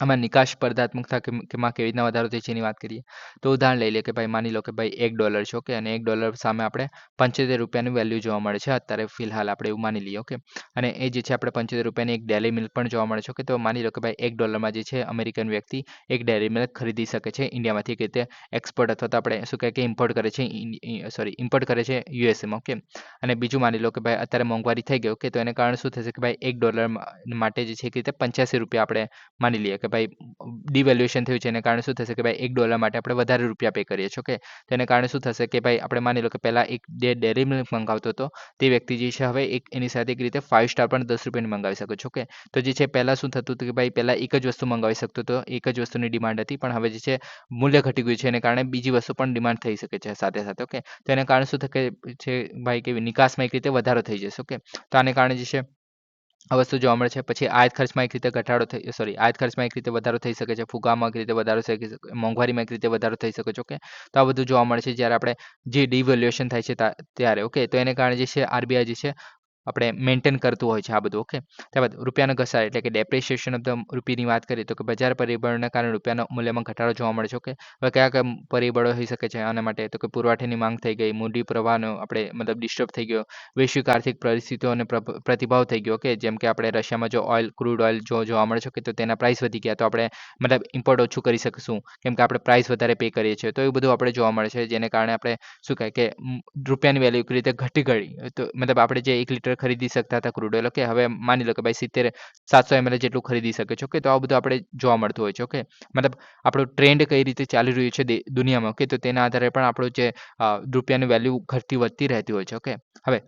આમાં નિકાસ સ્પર્ધાત્મકતા કેમાં કેવી રીતના વધારો થાય છે એની વાત કરીએ તો ઉદાહરણ લઈ લે કે ભાઈ માની લો કે ભાઈ $1 છે. ઓકે, અને $1 સામે આપણે 75 રૂપિયાની વેલ્યુ જોવા મળે છે અત્યારે ફિલહાલ, આપણે એવું માની લઈએ. ઓકે, અને એ જે છે આપણે 75 રૂપિયાની એક ડેલી મિલ્ક પણ જોવા મળે છે. ઓકે, તો માની લો કે ભાઈ $1 જે છે અમેરિકન વ્યક્તિ એક ડેરી મિલ્ક ખરીદી શકે છે ઇન્ડિયામાંથી, કે તે એક્સપોર્ટ અથવા તો આપણે શું કહે કે ઇમ્પોર્ટ કરે છે, ઇમ્પોર્ટ કરે છે યુએસએમાં. ઓકે, અને બીજું માની લો કે ભાઈ અત્યારે મોંઘવારી થઈ ગઈ. ઓકે, તો એને કારણે શું થશે કે ભાઈ $1 માટે જે છે કે રીતે 85 રૂપિયા આપણે માની લઈએ કે ભાઈ ડિવેલ્યુએશન થયું છે, એને કારણે શું થશે કે ભાઈ $1 માટે આપણે વધારે રૂપિયા પે કરીએ છીએ. ઓકે, તો એને કારણે શું થશે કે ભાઈ આપણે માની લો કે પહેલાં એક ડેરી મિલ્ક મંગાવતો હતો, તે વ્યક્તિ જે છે હવે એની સાથે એક રીતે 5 સ્ટાર પણ 10 રૂપિયાની મંગાવી શકો છો. ઓકે, તો જે છે પહેલાં શું થતું હતું કે ભાઈ પહેલાં એક જ વસ્તુ મંગાવી શકતો હતો, એક જ વસ્તુની ડિમાન્ડ હતી, પણ હવે જે છે મૂલ્ય ઘટી ગયું છે, એને કારણે બીજી વસ્તુ પણ ડિમાન્ડ થઈ શકે છે સાથે સાથે. ઓકે, તો એને કારણે શું થશે છે ભાઈ કે નિકાસમાં એક રીતે વધારો થઈ જશે. ઓકે, તો આને કારણે જે છે આ વસ્તુ જોવા મળે છે. પછી આયાત ખર્ચમાં એક રીતે આયાત ખર્ચમાં એક રીતે વધારો થઈ શકે છે, ફુગામાં એક રીતે વધારો થઈ શકે છે, મોંઘવારીમાં એક રીતે વધારો થઈ શકે છે. ઓકે, તો આ બધું જોવા મળે છે જ્યારે આપણે જે ડિવેલ્યુએશન થાય છે ત્યારે. ઓકે, તો એને કારણે જે છે આરબીઆઈ જે છે આપણે મેન્ટેન કરતું હોય છે આ બધું. ઓકે, ત્યારબાદ રૂપિયાનો ઘસારો એટલે કે ડેપ્રિશિએશન ઓફ ધ રૂપીની વાત કરીએ તો કે બજાર પરિબળોના કારણે રૂપિયાના મૂલ્યમાં ઘટાડો જોવા મળે છે. ઓકે, હવે કયા કયા પરિબળો હોઈ શકે છે આના માટે? તો કે પુરવઠાની માંગ થઈ ગઈ, મૂડી પ્રવાહનો આપણે મતલબ ડિસ્ટર્બ થઈ ગયો, વૈશ્વિક આર્થિક પરિસ્થિતિઓ અને પ્રતિભાવ થઈ ગયો. ઓકે, જેમ કે આપણે રશિયામાં જો ક્રૂડ ઓઇલ જોવા મળે છે કે તો તેના પ્રાઇસ વધી ગયા, તો આપણે મતલબ ઇમ્પોર્ટ ઓછું કરી શકીશું કેમ કે આપણે પ્રાઇસ વધારે પે કરીએ છીએ. તો એ બધું આપણે જોવા મળે છે, જેને કારણે આપણે શું કહે કે રૂપિયાની વેલ્યુ એક રીતે ઘટી ગઈ. તો મતલબ આપણે જે 1 લીટર ખરીદી શકતા હતા ક્રૂડ ઓઇલ, ઓકે, હવે માની લો કે ભાઈ 700 ml જેટલું ખરીદી શકે છે. ઓકે, તો આ બધું આપણે જોવા મળતું હોય છે. ઓકે, મતલબ આપણો ટ્રેન્ડ કઈ રીતે ચાલી રહ્યું છે દુનિયામાં. ઓકે, તો તેના આધારે પણ આપણું જે રૂપિયાની વેલ્યુ ઘટતી વધતી રહેતી હોય છે. ઓકે, હવે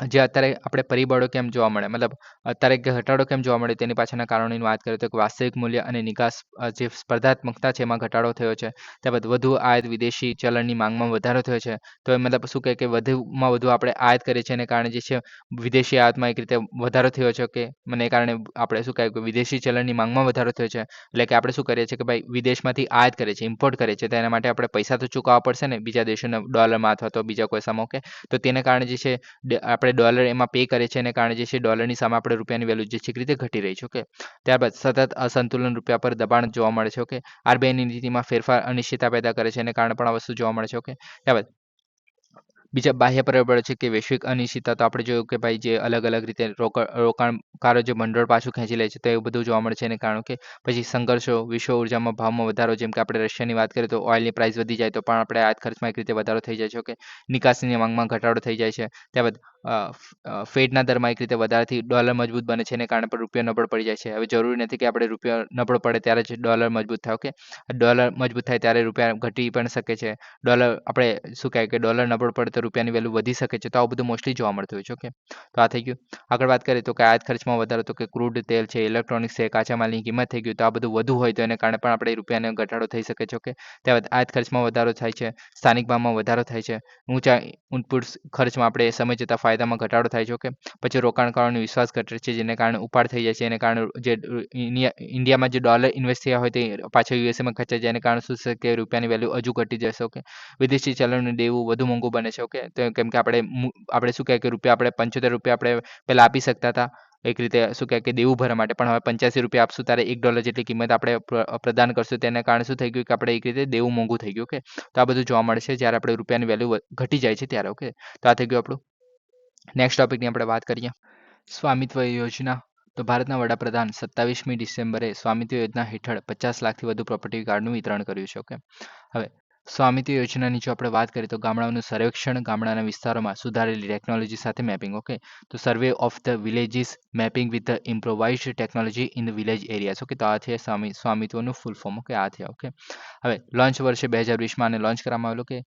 જે અત્યારે આપણે પરિબળો કેમ જોવા મળે, મતલબ અત્યારે ઘટાડો કેમ જોવા મળે તેની પાછળના કારણોની વાત કરીએ તો વાસ્તવિક મૂલ્ય અને નિકાસ જે સ્પર્ધાત્મકતા છે એમાં ઘટાડો થયો છે. ત્યારબાદ વધુ આયાત વિદેશી ચલણની માંગમાં વધારો થયો છે. તો એ મતલબ શું કહે કે વધુમાં વધુ આપણે આયાત કરીએ છીએ, એને કારણે જે છે વિદેશી આયાતમાં એક રીતે વધારો થયો છે. ઓકે, મને એ કારણે આપણે શું કહે કે વિદેશી ચલણની માંગમાં વધારો થયો છે. એટલે કે આપણે શું કરીએ છીએ કે ભાઈ વિદેશમાંથી આયાત કરીએ છીએ, ઇમ્પોર્ટ કરીએ છીએ, તો એના માટે આપણે પૈસા તો ચૂકવવા પડશે ને બીજા દેશોના ડોલરમાં અથવા તો બીજા કોઈ સામે. ઓકે, તો તેને કારણે જે છે આપણે ડોલર એમાં પે કરીએ છીએ, એને કારણે જે છે ડોલરની સામે આપણે રૂપિયાની વેલ્યુ જે છે એ રીતે ઘટી રહી છે. ઓકે, ત્યારબાદ સતત અસંતુલન રૂપિયા પર દબાણ જોવા મળે છે. ઓકે, આરબીઆઈની નીતિમાં ફેરફાર અનિશ્ચિતતા પેદા કરે છે, એને કારણે પણ આ વસ્તુ જોવા મળે છે. ઓકે, ત્યારબાદ બીજા બાહ્ય પરિબળો છે કે વૈશ્વિક અનિશ્ચિતતા, તો આપણે જોયું કે ભાઈ જે અલગ-અલગ રીતે રોકાણકારો જે ભંડોળ પાછું ખેંચી લે છે, તો એવું બધું જોવા મળે છે એને કારણે કે પછી સંઘર્ષો, વિશ્વ ઉર્જામાં ભાવમાં વધારો, જેમ કે આપણે રશિયાની વાત કરીએ તો ઓઇલની પ્રાઇસ વધી જાય તો પણ આપણે આયાત ખર્ચમાં એક રીતે વધારો થઈ જાય છે. ઓકે, નિકાસની માંગમાં ઘટાડો થઈ જાય છે. ત્યારબાદ ફેડના દરમાં એક રીતે વધારાથી ડોલર મજબૂત બને છે, એને કારણે પણ રૂપિયો નબળો પડી જાય છે. હવે જરૂરી નથી કે આપણે રૂપિયો નબળો પડે ત્યારે જ ડોલર મજબૂત થાય. ઓકે, ડોલર મજબૂત થાય ત્યારે રૂપિયા ઘટી પણ શકે છે. આપણે શું કહેવાય કે ડોલર નબળો પડે તો રૂપિયાની વેલ્યુ વધી શકે છે. તો આવું બધું મોસ્ટલી જોવા મળતું હોય છે. ઓકે, તો આ થઈ ગયું. આગળ વાત કરીએ તો કે આયાત ખર્ચમાં વધારો, તો કે ક્રૂડ તેલ છે, ઇલેક્ટ્રોનિક્સ છે, કાચા માલની કિંમત થઈ ગયું, તો આ બધું વધુ હોય તો એને કારણે પણ આપણે રૂપિયાનો ઘટાડો થઈ શકે છે. ઓકે, ત્યારબાદ આયાત ખર્ચમાં વધારો થાય છે, સ્થાનિક ભાવમાં વધારો થાય છે, ઊંચા ઇનપુટ્સ ખર્ચમાં આપણે સમય જતાં ફાયદામાં ઘટાડો થાય છે. ઓકે, પછી રોકાણકારોનો વિશ્વાસ ઘટે છે, જેને કારણે ઉપાડ થઈ જાય છે. એને કારણે જે ઇન્ડિયામાં જે ડોલર ઇન્વેસ્ટ થયા હોય તે પાછા યુએસએમાં ખેંચાઈ જાય, એને કારણે શું છે કે રૂપિયાની વેલ્યુ હજુ ઘટી જશે. ઓકે, વિદેશી ચલણનું દેવું વધુ મોંઘું બને છે. ઓકે, તો કેમ કે આપણે શું કહેવાય કે રૂપિયા આપણે ₹75 આપણે પહેલાં આપી શકતા હતા એક રીતે શું કહેવાય કે દેવું ભરવા માટે, પણ હવે ₹85 આપશું ત્યારે $1 જેટલી કિંમત આપણે પ્રદાન કરશું, તેના કારણે શું થઈ ગયું કે આપણે એક રીતે દેવું મોંઘું થઈ ગયું. ઓકે, તો આ બધું જોવા મળે છે જ્યારે આપણે રૂપિયાની વેલ્યુ ઘટી જાય છે ત્યારે. ઓકે, તો આ થઈ ગયું આપણું. નેક્સ્ટ ટોપિકની આપણે વાત કરીએ, સ્વામિત્વ યોજના. તો ભારતના વડાપ્રધાન 27મી ડિસેમ્બરે સ્વામિત્વ યોજના હેઠળ 50 લાખથી વધુ પ્રોપર્ટી કાર્ડનું વિતરણ કર્યું છે. ઓકે, હવે સ્વામિત્વ યોજનાની જો આપણે વાત કરીએ તો ગામડાઓનું સર્વેક્ષણ, ગામડાના વિસ્તારોમાં સુધારેલી ટેકનોલોજી સાથે મેપિંગ. ઓકે, તો survey of the villages mapping with the improvised technology in the village areas. Okay, તો આ છે સ્વામિત્વનું ફૂલ ફોર્મ. ઓકે, આ થયા. ઓકે, હવે લોન્ચ વર્ષે 2020માં આને લોન્ચ કરવામાં આવેલું કે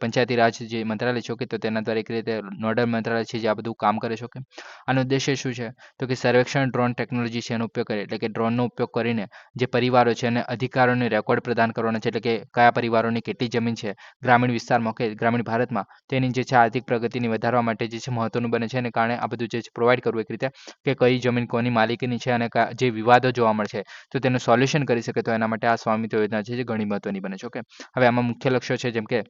પંચાયતી રાજ જે મંત્રાલય છે. ઓકે, તો તેના દ્વારા એક રીતે નોડલ મંત્રાલય છે જે આ બધું કામ કરે છે. ઓકે, આનો ઉદ્દેશ્ય શું છે તો કે સર્વેક્ષણ ડ્રોન ટેકનોલોજી છે એનો ઉપયોગ કરે, એટલે કે ડ્રોનનો ઉપયોગ કરીને જે પરિવારો છે અને અધિકારોને રેકોર્ડ પ્રદાન કરવાનો છે, એટલે કે કયા પરિવારોની કેટલી જમીન છે ગ્રામીણ વિસ્તારમાં, કે ગ્રામીણ ભારતમાં, તેની જે છે આર્થિક પ્રગતિની વધારવા માટે જે છે મહત્વનું બને છે. અને કારણે આ બધું જે છે પ્રોવાઈડ કરવું એક રીતે કે કઈ જમીન કોની માલિકીની છે અને જે વિવાદો જોવા મળશે તો તેનું સોલ્યુશન કરી શકે, તો એના માટે આ સ્વામિત્વ યોજના છે જે ઘણી મહત્વની બને છે. ઓકે, હવે આમાં મુખ્ય લક્ષ્યો છે જેમ કે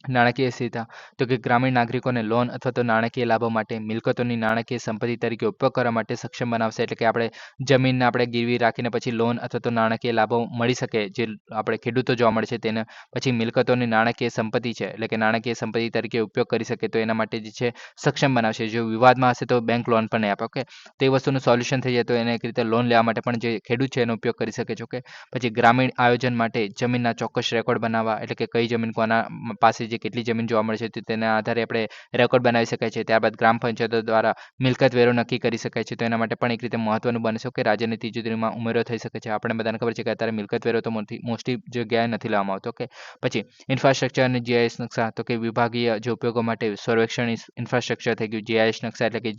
નાણાકીય સ્થિરતા, તો કે ગ્રામીણ નાગરિકોને લોન અથવા તો નાણાકીય લાભો માટે મિલકતોની નાણાકીય સંપત્તિ તરીકે ઉપયોગ કરવા માટે સક્ષમ બનાવશે, એટલે કે આપણે જમીનને આપણે ગીરવી રાખીને પછી લોન અથવા તો નાણાકીય લાભો મળી શકે, જે આપણે ખેડૂતો જોવા મળે છે તેને પછી મિલકતોની નાણાકીય સંપત્તિ છે, એટલે કે નાણાકીય સંપત્તિ તરીકે ઉપયોગ કરી શકે, તો એના માટે જે છે સક્ષમ બનાવશે. જો વિવાદમાં હશે તો બેંક લોન પણ નહીં આપે. ઓકે, તો એ વસ્તુનું સોલ્યુશન થઈ જાય તો એને એક રીતે લોન લેવા માટે પણ જે ખેડૂત છે એનો ઉપયોગ કરી શકે છે. ઓકે, પછી ગ્રામીણ આયોજન માટે જમીનના ચોક્કસ રેકોર્ડ બનાવવા, એટલે કે કઈ જમીન કોના પાસે જે કેટલી જમીન જોવા મળે છે તો તેના આધારે આપણે રેકોર્ડ બનાવી શકાય છે. ત્યારબાદ ગ્રામ પંચાયતો દ્વારા મિલકત વેરો નક્કી કરી શકાય છે, તો એના માટે પણ એક રીતે મહત્વનું બને છે કે રાજ્યની તિજોરીમાં ઉમેરો થઈ શકે છે. આપણે બધાને ખબર છે કે અત્યારે મિલકત વેરો તો મોસ્ટલી જગ્યાએ નથી લાવવામાં આવતો. ઓકે, પછી ઇન્ફ્રાસ્ટ્રક્ચર અને જીઆઈએસ નકશા, તો કે વિભાગીય જે ઉપયોગો માટે સર્વેક્ષણ ઇન્ફ્રાસ્ટ્રક્ચર થઈ ગયું. જીઆઈએસ નકશા એટલે કે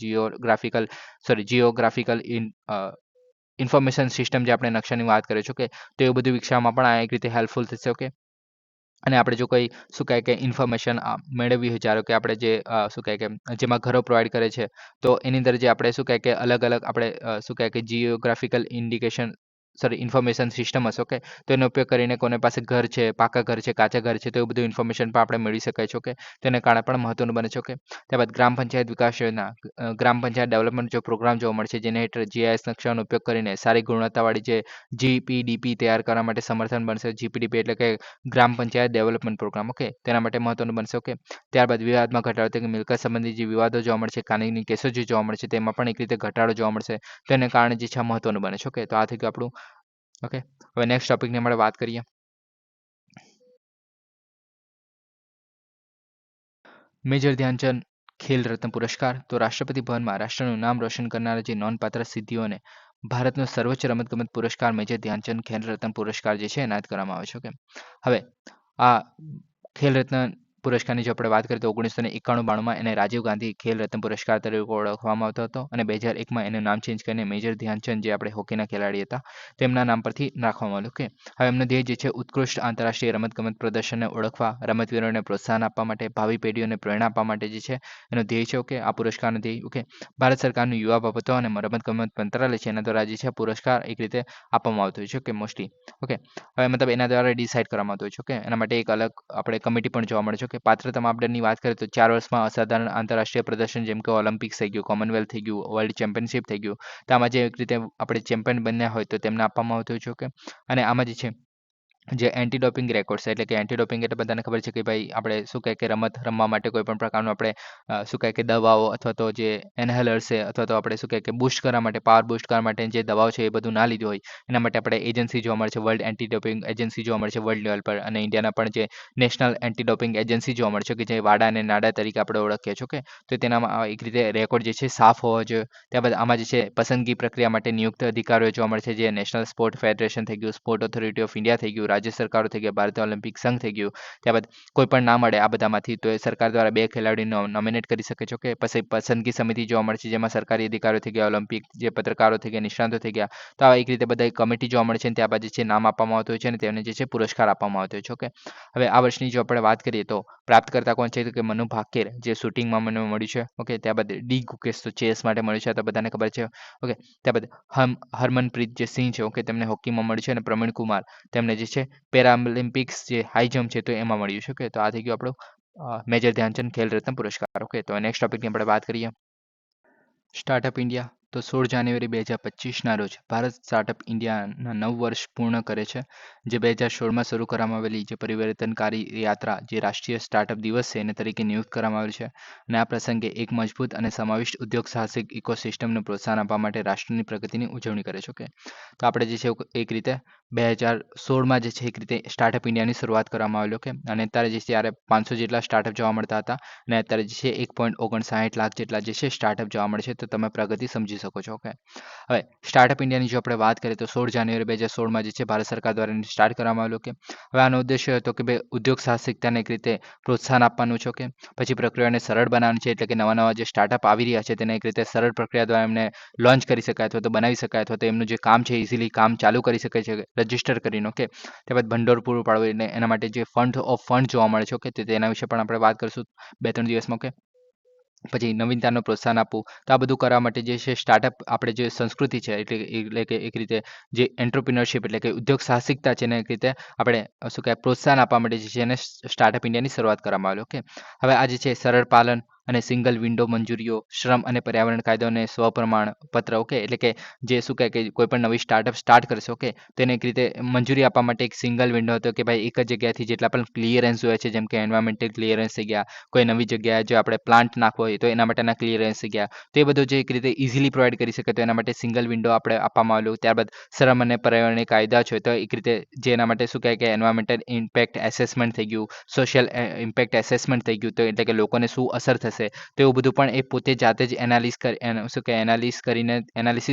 જીઓગ્રાફિકલ ઇન્ફોર્મેશન સિસ્ટમ, જે આપણે નકશાની વાત કરીએ છીએ. ઓકે, તો એવું બધું વિકસાવવામાં પણ આ એક રીતે હેલ્પફુલ થશે. ઓકે, અને આપણે જો કોઈ શું કહે કે ઇન્ફોર્મેશન મેળવવી હોય, ધારો કે આપણે જે શું કહે કે જેમાં ઘરો પ્રોવાઈડ કરે છે, તો એની અંદર જે આપણે શું કહે કે અલગ અલગ આપણે શું કહે કે જીઓગ્રાફિકલ ઇન્ફોર્મેશન સિસ્ટમ હશે. ઓકે, તો એનો ઉપયોગ કરીને કોને પાસે ઘર છે, પાકા ઘર છે, કાચા ઘર છે, તો એવું બધું ઇન્ફોર્મેશન પણ આપણે મેળવી શકાય છે. ઓકે, તેને કારણે પણ મહત્વનું બને છે. ઓકે, ત્યારબાદ ગ્રામ પંચાયત વિકાસ યોજના, ગ્રામ પંચાયત ડેવલપમેન્ટ જો પ્રોગ્રામ જોવા મળશે, જેને હેઠળ જીઆઈએસ નકશાનો ઉપયોગ કરીને સારી ગુણવત્તાવાળી જે જીપીડીપી તૈયાર કરવા માટે સમર્થન બનશે. જીપીડીપી એટલે કે ગ્રામ પંચાયત ડેવલપમેન્ટ પ્રોગ્રામ. ઓકે, તેના માટે મહત્વનું બનશે. ઓકે, ત્યારબાદ વિવાદમાં ઘટાડો, એટલે કે મિલકત સંબંધિત જે વિવાદો જોવા મળશે, કાનૂની કેસો જે જોવા મળશે, તેમાં પણ એક રીતે ઘટાડો જોવા મળશે, તેને કારણે જે છે મહત્વનું બને છે. ઓકે, તો આ થઈ ગયું આપણું. ઓકે, હવે નેક્સ્ટ ટોપિકની આપણે વાત કરીએ, મેજર ધ્યાનચંદ ખેલ રત્ન પુરસ્કાર. તો રાષ્ટ્રપતિ ભવનમાં રાષ્ટ્રનું નામ રોશન કરનારા જે નોંધપાત્ર સિદ્ધિઓને ભારતનો સર્વોચ્ચ રમતગમત પુરસ્કાર મેજર ધ્યાનચંદ ખેલ રત્ન પુરસ્કાર જે છે એનાયત કરવામાં આવે છે. ઓકે, હવે આ ખેલ રત્ન પુરસ્કારની જો આપણે વાત કરીએ તો 1991-92માં એને રાજીવ ગાંધી ખેલ રત્ન પુરસ્કાર તરીકે ઓળખવામાં આવતો હતો, અને 2001માં એનું નામ ચેન્જ કરીને મેજર ધ્યાનચંદ, જે આપણે હોકીના ખેલાડી હતા, તેમના નામ પરથી રાખવામાં આવ્યું. ઓકે, હવે એમનો ધ્યેય જે છે ઉત્કૃષ્ટ આંતરરાષ્ટ્રીય રમતગમત પ્રદર્શનને ઓળખવા, રમતવીરોને પ્રોત્સાહન આપવા માટે, ભાવિ પેઢીઓને પ્રેરણા આપવા માટે જે છે એનો ધ્યેય છે. ઓકે, આ પુરસ્કારનો ધ્યેય. ઓકે, ભારત સરકારનું યુવા બાબતો અને રમતગમત મંત્રાલય છે એના દ્વારા જે છે પુરસ્કાર એક રીતે આપવામાં આવતો હોય છે. Okay, mostly. ઓકે, હવે મતલબ એના દ્વારા ડિસાઇડ કરવામાં આવતું હોય છે. ઓકે, એના માટે એક અલગ આપણે કમિટી પણ જોવા મળે છે. કે પાત્રતા માપદંડની વાત કરીએ તો 4 વર્ષમાં અસાધારણ આંતરરાષ્ટ્રીય પ્રદર્શન, જેમ કે ઓલિમ્પિક્સ થઈ ગયું, કોમનવેલ્થ થઈ ગયું, વર્લ્ડ ચેમ્પિયનશિપ થઈ ગયું, તો આમાં જે એક રીતે આપણે ચેમ્પિયન બન્યા હોય તો તેમને આપવામાં આવતું હોય છે. ઓકે, અને આમાં જે છે જે એન્ટી ડોપિંગ રેકોર્ડ છે, એટલે કે એન્ટી ડોપિંગ એટલે બધાને ખબર છે કે ભાઈ આપણે શું કહે કે રમત રમવા માટે કોઈ પણ પ્રકારનું આપણે શું કહે કે દવાઓ અથવા તો જે ઇન્હેલર છે અથવા તો આપણે શું કહે કે બૂસ્ટ કરવા માટે, પાવર બૂસ્ટ કરવા માટે જે દવાઓ છે એ બધું ના લીધું હોય, એના માટે આપણે એજન્સી જોવા મળે છે, વર્લ્ડ એન્ટી ડોપિંગ એજન્સી જોવા મળે છે વર્લ્ડ લેવલ પર, અને ઇન્ડિયાના પણ જે નેશનલ એન્ટી ડોપિંગ એજન્સી જોવા મળે છે કે જે વાડા અને નાડા તરીકે આપણે ઓળખીએ છીએ. ઓકે, તો તેનામાં એક રીતે રેકોર્ડ જે છે સાફ હોવો જોઈએ. ત્યારબાદ આમાં જે છે પસંદગી પ્રક્રિયા માટે નિયુક્ત અધિકારીઓ જોવા મળે છે, જે નેશનલ સ્પોર્ટ ફેડરેશન થઈ ગયું, સ્પોર્ટ ઓથોરિટી ઓફ ઇન્ડિયા થઈ ગયું, રાજ્ય સરકારો થઈ ગયા, ભારતીય ઓલિમ્પિક સંઘ થઈ ગયું. ત્યારબાદ કોઈ પણ ના મળે આ બધામાંથી તો એ સરકાર દ્વારા 2 ખેલાડીને નોમિનેટ કરી શકે છે. કે પછી પસંદગી સમિતિ જોવા મળે છે, જેમાં સરકારી અધિકારીઓ થઈ ગયા, ઓલિમ્પિક જે પત્રકારો થઈ ગયા, નિષ્ણાતો થઈ ગયા. તો આવા એક રીતે બધા કમિટી જોવા મળે છે, અને ત્યારબાદ જે છે નામ આપવામાં આવતું હોય છે અને તેમને જે છે પુરસ્કાર આપવામાં આવતો હોય છે. ઓકે, હવે આ વર્ષની જો આપણે વાત કરીએ તો પ્રાપ્તકર્તા કોણ છે, તો કે મનુ ભાકેર, જે શૂટિંગમાં મને મળ્યું છે. ઓકે, ત્યારબાદ ડી ગુકેશ તો ચેસ માટે મળ્યું છે, તો બધાને ખબર છે. ઓકે, ત્યારબાદ હરમનપ્રીત જે સિંહ છે, ઓકે, તેમને હોકીમાં મળ્યું છે, અને પ્રવીણ કુમાર તેમને જે છે પેરાલિમ્પિક્સ જે હાઈ જમ્પ છે તો એમાં મળ્યું છે. ઓકે, તો આ થઈ ગયું આપણું મેજર ધ્યાનચંદ ખેલ રત્ન પુરસ્કાર. ઓકે, તો નેક્સ્ટ ટોપિકની આપણે વાત કરીએ. સ્ટાર્ટઅપ ઇન્ડિયા તો 16 જાન્યુઆરી 2025ના રોજ ભારત સ્ટાર્ટઅપ ઇન્ડિયાના 9 વર્ષ પૂર્ણ કરે છે, જે 2016માં શરૂ કરવામાં આવેલી જે પરિવર્તનકારી યાત્રા જે રાષ્ટ્રીય સ્ટાર્ટઅપ દિવસ છે એને તરીકે નિયુક્ત કરવામાં આવેલ છે. અને આ પ્રસંગે એક મજબૂત અને સમાવિષ્ટ ઉદ્યોગ સાહસિક ઇકોસિસ્ટમને પ્રોત્સાહન આપવા માટે રાષ્ટ્રની પ્રગતિની ઉજવણી કરે છે. ઓકે, તો આપણે જે છે એક રીતે 2016માં જે છે એક રીતે સ્ટાર્ટઅપ ઇન્ડિયાની શરૂઆત કરવામાં આવેલી. ઓકે, અને અત્યારે જે છે ત્યારે 500 જેટલા સ્ટાર્ટઅપ જોવા મળતા હતા, અને અત્યારે જે છે 1.59 લાખ જેટલા જે છે સ્ટાર્ટઅપ જોવા મળે છે, તો તમે પ્રગતિ સમજી શકો છો. ઓકે, હવે સ્ટાર્ટઅપ ઇન્ડિયાની જો આપણે વાત કરીએ તો 16 જાન્યુઆરી 2016માં જે છે ભારત સરકાર દ્વારા સ્ટાર્ટ કરવામાં આવેલું. કે હવે આનો ઉદ્દેશ્ય હતો કે ભાઈ ઉદ્યોગ સાહસિકતાને એક રીતે પ્રોત્સાહન આપવાનું છે. કે પછી પ્રક્રિયાને સરળ બનાવવાની છે, એટલે કે નવા નવા જે સ્ટાર્ટઅપ આવી રહ્યા છે તેને એક રીતે સરળ પ્રક્રિયા દ્વારા એમને લોન્ચ કરી શકાય અથવા તો બનાવી શકાય, અથવા તો એમનું જે કામ છે ઇઝીલી કામ ચાલુ કરી શકાય છે રજિસ્ટર કરીને. ઓકે, ત્યારબાદ ભંડોળ પૂરું પાડવું, એટલે એના માટે જે ફંડ જોવા મળે છે. ઓકે, તો તેના વિશે પણ આપણે વાત કરીશું 2-3 દિવસમાં. ઓકે, પછી નવીનતાનું પ્રોત્સાહન આપવું, તો આ બધું કરવા માટે જે છે સ્ટાર્ટઅપ આપણે જે સંસ્કૃતિ છે, એટલે કે એક રીતે જે એન્ટરપ્રિન્યોરશિપ એટલે કે ઉદ્યોગ સાહસિકતા છે એને એક રીતે આપણે શું કહેવાય પ્રોત્સાહન આપવા માટે જે છે એને સ્ટાર્ટઅપ ઇન્ડિયાની શરૂઆત કરવામાં આવેલી. ઓકે, હવે આ જે છે સરળ પાલન અને સિંગલ વિન્ડો મંજૂરીઓ, શ્રમ અને પર્યાવરણ કાયદો અને સ્વપ્રમાણ પત્ર. ઓકે, એટલે કે જે શું કહે કે કોઈ પણ નવી સ્ટાર્ટઅપ સ્ટાર્ટ કરશે, ઓકે, તેને એક રીતે મંજૂરી આપવા માટે એક સિંગલ વિન્ડો હતો કે ભાઈ એક જ જગ્યાથી જેટલા પણ ક્લિયરન્સ હોય છે, જેમ કે એન્વાયરમેન્ટલ ક્લિયરન્સ થઈ ગયા, કોઈ નવી જગ્યાએ જો આપણે પ્લાન્ટ નાખવો હોય તો એના માટેના ક્લિયરન્સ થઈ ગયા, તો એ બધું જે એક રીતે ઇઝીલી પ્રોવાઈડ કરી શકે, તો એના માટે સિંગલ વિન્ડો આપણે આપવામાં આવેલું. ત્યારબાદ શ્રમ અને પર્યાવરણીય કાયદા છે, તો એક રીતે જે એના માટે શું કહે કે એન્વાયરમેન્ટલ ઇમ્પેક્ટ એસેસમેન્ટ થઈ ગયું, સોશિયલ ઇમ્પેક્ટ એસેસમેન્ટ થઈ ગયું, તો એટલે કે લોકોને શું અસર થશે, તો એવું બધું પણ એ પોતે જાતે જ એનાલિસિસ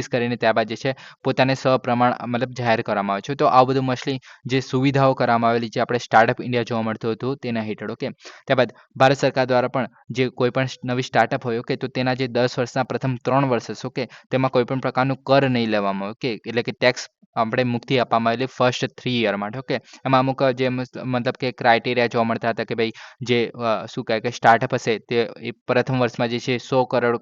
કરીને ત્યારબાદ જે છે પોતાને સપ્રમાણ મતલબ જાહેર કરવામાં આવે છે. તો આ બધું મસ્ટલી જે સુવિધાઓ કરવામાં આવેલી જે આપણે સ્ટાર્ટઅપ ઇન્ડિયા જોવા મળતું હતું તેના હેઠળ. ઓકે, ત્યારબાદ ભારત સરકાર દ્વારા પણ જે કોઈ પણ નવી સ્ટાર્ટઅપ હોય, ઓકે, તો તેના જે 10 વર્ષના પ્રથમ 3 વર્ષ હશે, ઓકે, તેમાં કોઈ પણ પ્રકારનું કર નહીં લેવામાં આવે. ઓકે, એટલે કે ટેક્સ આપણે મુક્તિ આપવામાં આવેલી ફર્સ્ટ 3 યર માટે. ઓકે, એમાં અમુક જે મતલબ કે ક્રાઇટેરિયા જોવા મળતા હતા કે ભાઈ જે શું કહે કે સ્ટાર્ટઅપ હશે તે એ પ્રથમ વર્ષમાં જે છે 100 કરોડ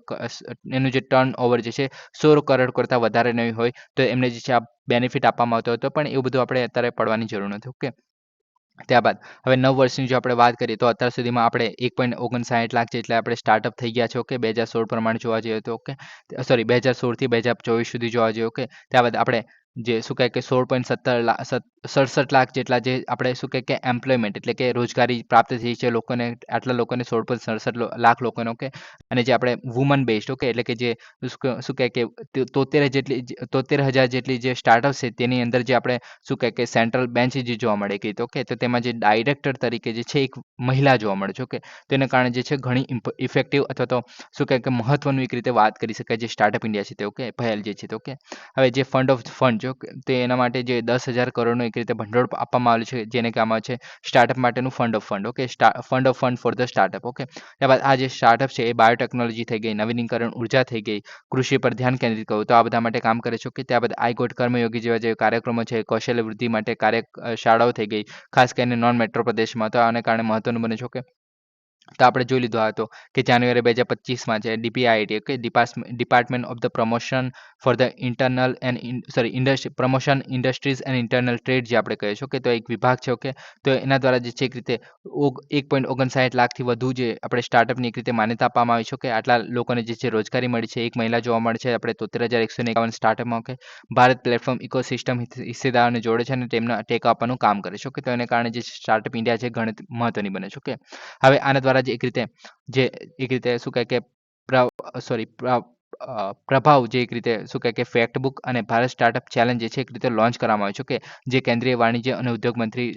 એનું જે ટર્ન ઓવર જે છે 100 કરોડ કરતાં વધારે નહીં હોય, તો એમને જે છે આ બેનિફિટ આપવામાં આવતો હતો. પણ એવું બધું આપણે અત્યારે પડવાની જરૂર નથી. ઓકે, ત્યારબાદ હવે 9 વર્ષની જો આપણે વાત કરીએ તો અત્યાર સુધીમાં આપણે 1.59 લાખ જેટલા આપણે સ્ટાર્ટઅપ થઈ ગયા છે. ઓકે, 2016 પ્રમાણે જોવા જઈએ તો. ઓકે, સોરી 2016થી 2024 સુધી જોવા જઈએ. ઓકે, ત્યારબાદ આપણે જે શું કહે કે 67 લાખ જેટલા જે આપણે શું કહે કે એમ્પ્લોયમેન્ટ એટલે કે રોજગારી પ્રાપ્ત થઈ છે લોકોને, આટલા લોકોને 16.67 લાખ લોકોને. ઓકે, અને જે આપણે વુમન બેઝડ, ઓકે, એટલે કે જે શું કહે કે 73,000 જેટલી જે સ્ટાર્ટઅપ છે તેની અંદર જે આપણે શું કહે કે સેન્ટ્રલ બેન્ચ જે જોવા મળે કે, તો ઓકે, તો તેમાં જે ડાયરેક્ટર તરીકે જે છે એક મહિલા જોવા મળે છે. ઓકે, તેને કારણે જે છે ઘણી ઇફેક્ટિવ અથવા તો શું કહે કે મહત્વનું એક રીતે વાત કરી શકાય જે સ્ટાર્ટઅપ ઇન્ડિયા છે તે. ઓકે, પહેલ જે છે તે. ઓકે, હવે જે ફંડ જો તે એના માટે જે 10,000 કરોડનું એક રીતે ભંડોળ આપવામાં આવેલું છે, જેને કહેવામાં આવે છે સ્ટાર્ટઅપ માટેનું fund of fund. Okay, fund for the startup. Okay, ત્યારબાદ આ જે સ્ટાર્ટઅપ છે એ બાયોટેકનોલોજી થઈ ગઈ, નવીનીકરણ ઉર્જા થઈ ગઈ, કૃષિ પર ધ્યાન કેન્દ્રિત કરવું, તો આ બધા માટે કામ કરે છે. ઓકે, ત્યારબાદ આઈકોટ કર્મયોગી જેવા જે કાર્યક્રમો છે, કૌશલ્ય વૃદ્ધિ માટે શાળાઓ થઈ ગઈ, ખાસ કરીને નોન મેટ્રો પ્રદેશમાં, તો આને કારણે મહત્વનું બને છે. ઓકે, તો આપણે જોઈ લીધો હતો કે જાન્યુઆરી 2025માં છે DPIT okay department of the promotion for the internal and industry promotion industries and internal trade જે આપણે કહીએ છીએ કે તો એક વિભાગ છે ઓકે તો એના દ્વારા જે છે એક રીતે 1.59 લાખથી વધુ જે આપણે સ્ટાર્ટઅપની એક રીતે માન્યતા આપવામાં આવી છે કે આટલા લોકોને જે છે રોજગારી મળી છે. એક મહિલા જોવા મળે છે આપણે 73,151 સ્ટાર્ટઅપમાં ઓકે ભારત પ્લેટફોર્મ ઇકોસિસ્ટમ હિસ્સેદારોને જોડે છે અને તેમના ટેકો આપવાનું કામ કરે છે ઓકે તો એને કારણે જે સ્ટાર્ટઅપ ઇન્ડિયા છે ઘણી મહત્વની બને છે ઓકે હવે આના દ્વારા જે એક રીતે શું કહે કે પ્રભાવ જે એક રીતે શું કહે કે ફેક્ટ બુક અને ભારત સ્ટાર્ટઅપ ચેલેન્જ જે છે એક રીતે લોન્ચ કરવામાં આવ્યું છે કે જે કેન્દ્રીય વાણિજ્ય અને ઉદ્યોગ મંત્રી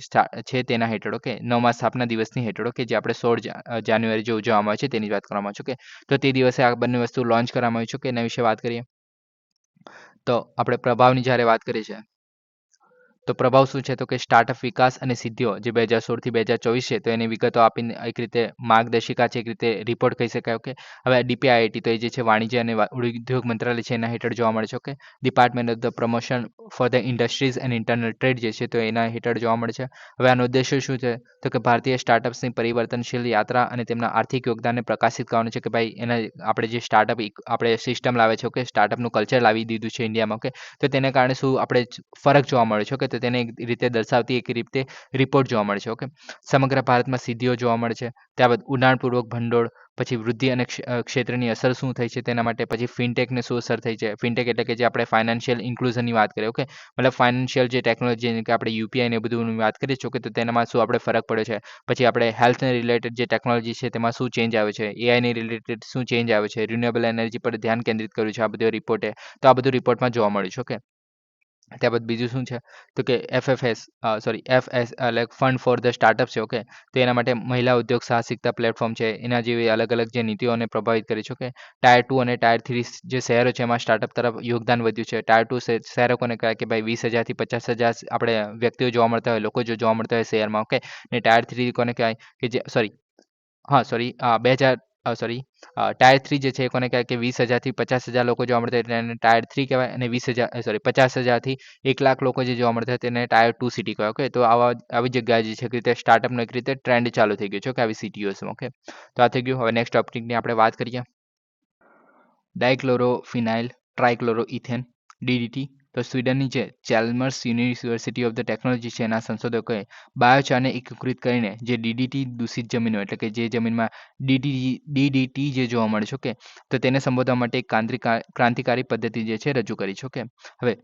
છે તેના હેઠળ કે 9મા સ્થાપના દિવસની હેઠળ કે જે આપણે 16 જાન્યુઆરી જે ઉજવવામાં આવે છે તેની વાત કરવામાં આવે છે કે તો તે દિવસે આ બંને વસ્તુ લોન્ચ કરવામાં આવી છે કે એના વિશે વાત કરીએ તો આપણે પ્રભાવની જ્યારે વાત કરીએ છીએ તો પ્રભાવ શું છે તો કે સ્ટાર્ટઅપ વિકાસ અને સિદ્ધિઓ જે 2016 થી 2024 છે તો એની વિગતો આપીને એક રીતે માર્ગદર્શિકા છે એક રીતે રિપોર્ટ કહી શકાય ઓકે હવે ડીપીઆઈઆઈટી તો એ જે છે વાણિજ્ય અને ઉદ્યોગ મંત્રાલય છે એના હેઠળ જોવા મળે છે okay department of the promotion for the industries and internal trade જે છે તો એના હેઠળ જોવા મળે છે. હવે આનો ઉદ્દેશ્ય શું છે તો કે ભારતીય સ્ટાર્ટઅપ્સની પરિવર્તનશીલ યાત્રા અને તેમના આર્થિક યોગદાનને પ્રકાશિત કરવાનું છે કે ભાઈ એના આપણે જે સ્ટાર્ટઅપ આપણે સિસ્ટમ લાવે છે ઓકે સ્ટાર્ટઅપનું કલ્ચર લાવી દીધું છે ઇન્ડિયામાં ઓકે તો તેને કારણે શું આપણે ફરક જોવા મળે છે ઓકે તો તેને એક રીતે દર્શાવતી એક રીતે રિપોર્ટ જોવા મળે છે ઓકે સમગ્ર ભારતમાં સિદ્ધિઓ જોવા મળે છે ત્યારબાદ ઉડાણપૂર્વક ભંડોળ પછી વૃદ્ધિ અને ક્ષેત્રની અસર શું થઈ છે તેના માટે પછી ફિનટેકને શું અસર થઈ છે ફિનટેક એટલે કે જે આપણે ફાઇનાન્શિયલ ઇન્ક્લુઝનની વાત કરીએ ઓકે મતલબ ફાઇનાન્શિયલ જે ટેકનોલોજી કે આપણે યુપીઆઈ ને બધું વાત કરીએ છીએ કે તો તેનામાં શું આપણે ફરક પડ્યો છે પછી આપણે હેલ્થને રિલેટેડ જે ટેકનોલોજી છે તેમાં શું ચેન્જ આવે છે એઆઈને રિલેટેડ શું ચેન્જ આવે છે રિન્યુએબલ એનર્જી પર ધ્યાન કેન્દ્રિત કર્યું છે આ બધો રિપોર્ટે તો આ બધું રિપોર્ટમાં જોવા મળ્યું છે ઓકે ત્યારબાદ બીજું શું છે તો કે FS like fund for the startup છે ઓકે તો એના માટે મહિલા ઉદ્યોગ સાહસિકતા પ્લેટફોર્મ છે એના જેવી અલગ અલગ જે નીતિઓને પ્રભાવિત કરી છે ઓકે ટાયર 2 અને ટાયર 3 જે શહેરો છે એમાં સ્ટાર્ટઅપ તરફ યોગદાન વધ્યું છે ટાયર 2 શહેરો કોને કહે કે ભાઈ 20,000 થી 50,000 આપણે વ્યક્તિઓ જોવા મળતા હોય લોકો જો જોવા મળતા હોય શહેરમાં ઓકે ને ટાયર 3 કોને કહેવાય કે જે સોરી 2000 ટાયર 3 જે છે એ કોને કહેવાય કે 20,000 થી 50,000 લોકો જોવા મળતા હોય એટલે એને ટાયર 3 કહેવાય અને 50,000 થી 1,00,000 લોકો જે જોવા મળતા હોય તેને ટાયર 2 સિટી કહેવાય ઓકે તો આવી જગ્યાએ જે છે એક રીતે સ્ટાર્ટઅપનો એક રીતે ટ્રેન્ડ ચાલુ થઈ ગયો છે કે આવી સિટીઓમાં ઓકે તો આ થઈ ગયું હવે નેક્સ્ટ ટોપિકની આપણે વાત કરીએ ડાયક્લોરોફિનાઇલ ટ્રાયક્લોરોઇથેન ડીડીટી તો સ્વીડનની જે ચેલ્મર્સ યુનિવર્સિટી ઓફ ધ ટેકનોલોજી છે એના સંશોધકોએ બાયોચારને એકીકૃત કરીને જે ડીડીટી દૂષિત જમીનો એટલે કે જે જમીનમાં ડીડીટી જે જોવા મળે છે ઓકે તો તેને સંબોધવા માટે એક ક્રાંતિકારી પદ્ધતિ જે છે રજૂ કરી છે ઓકે હવે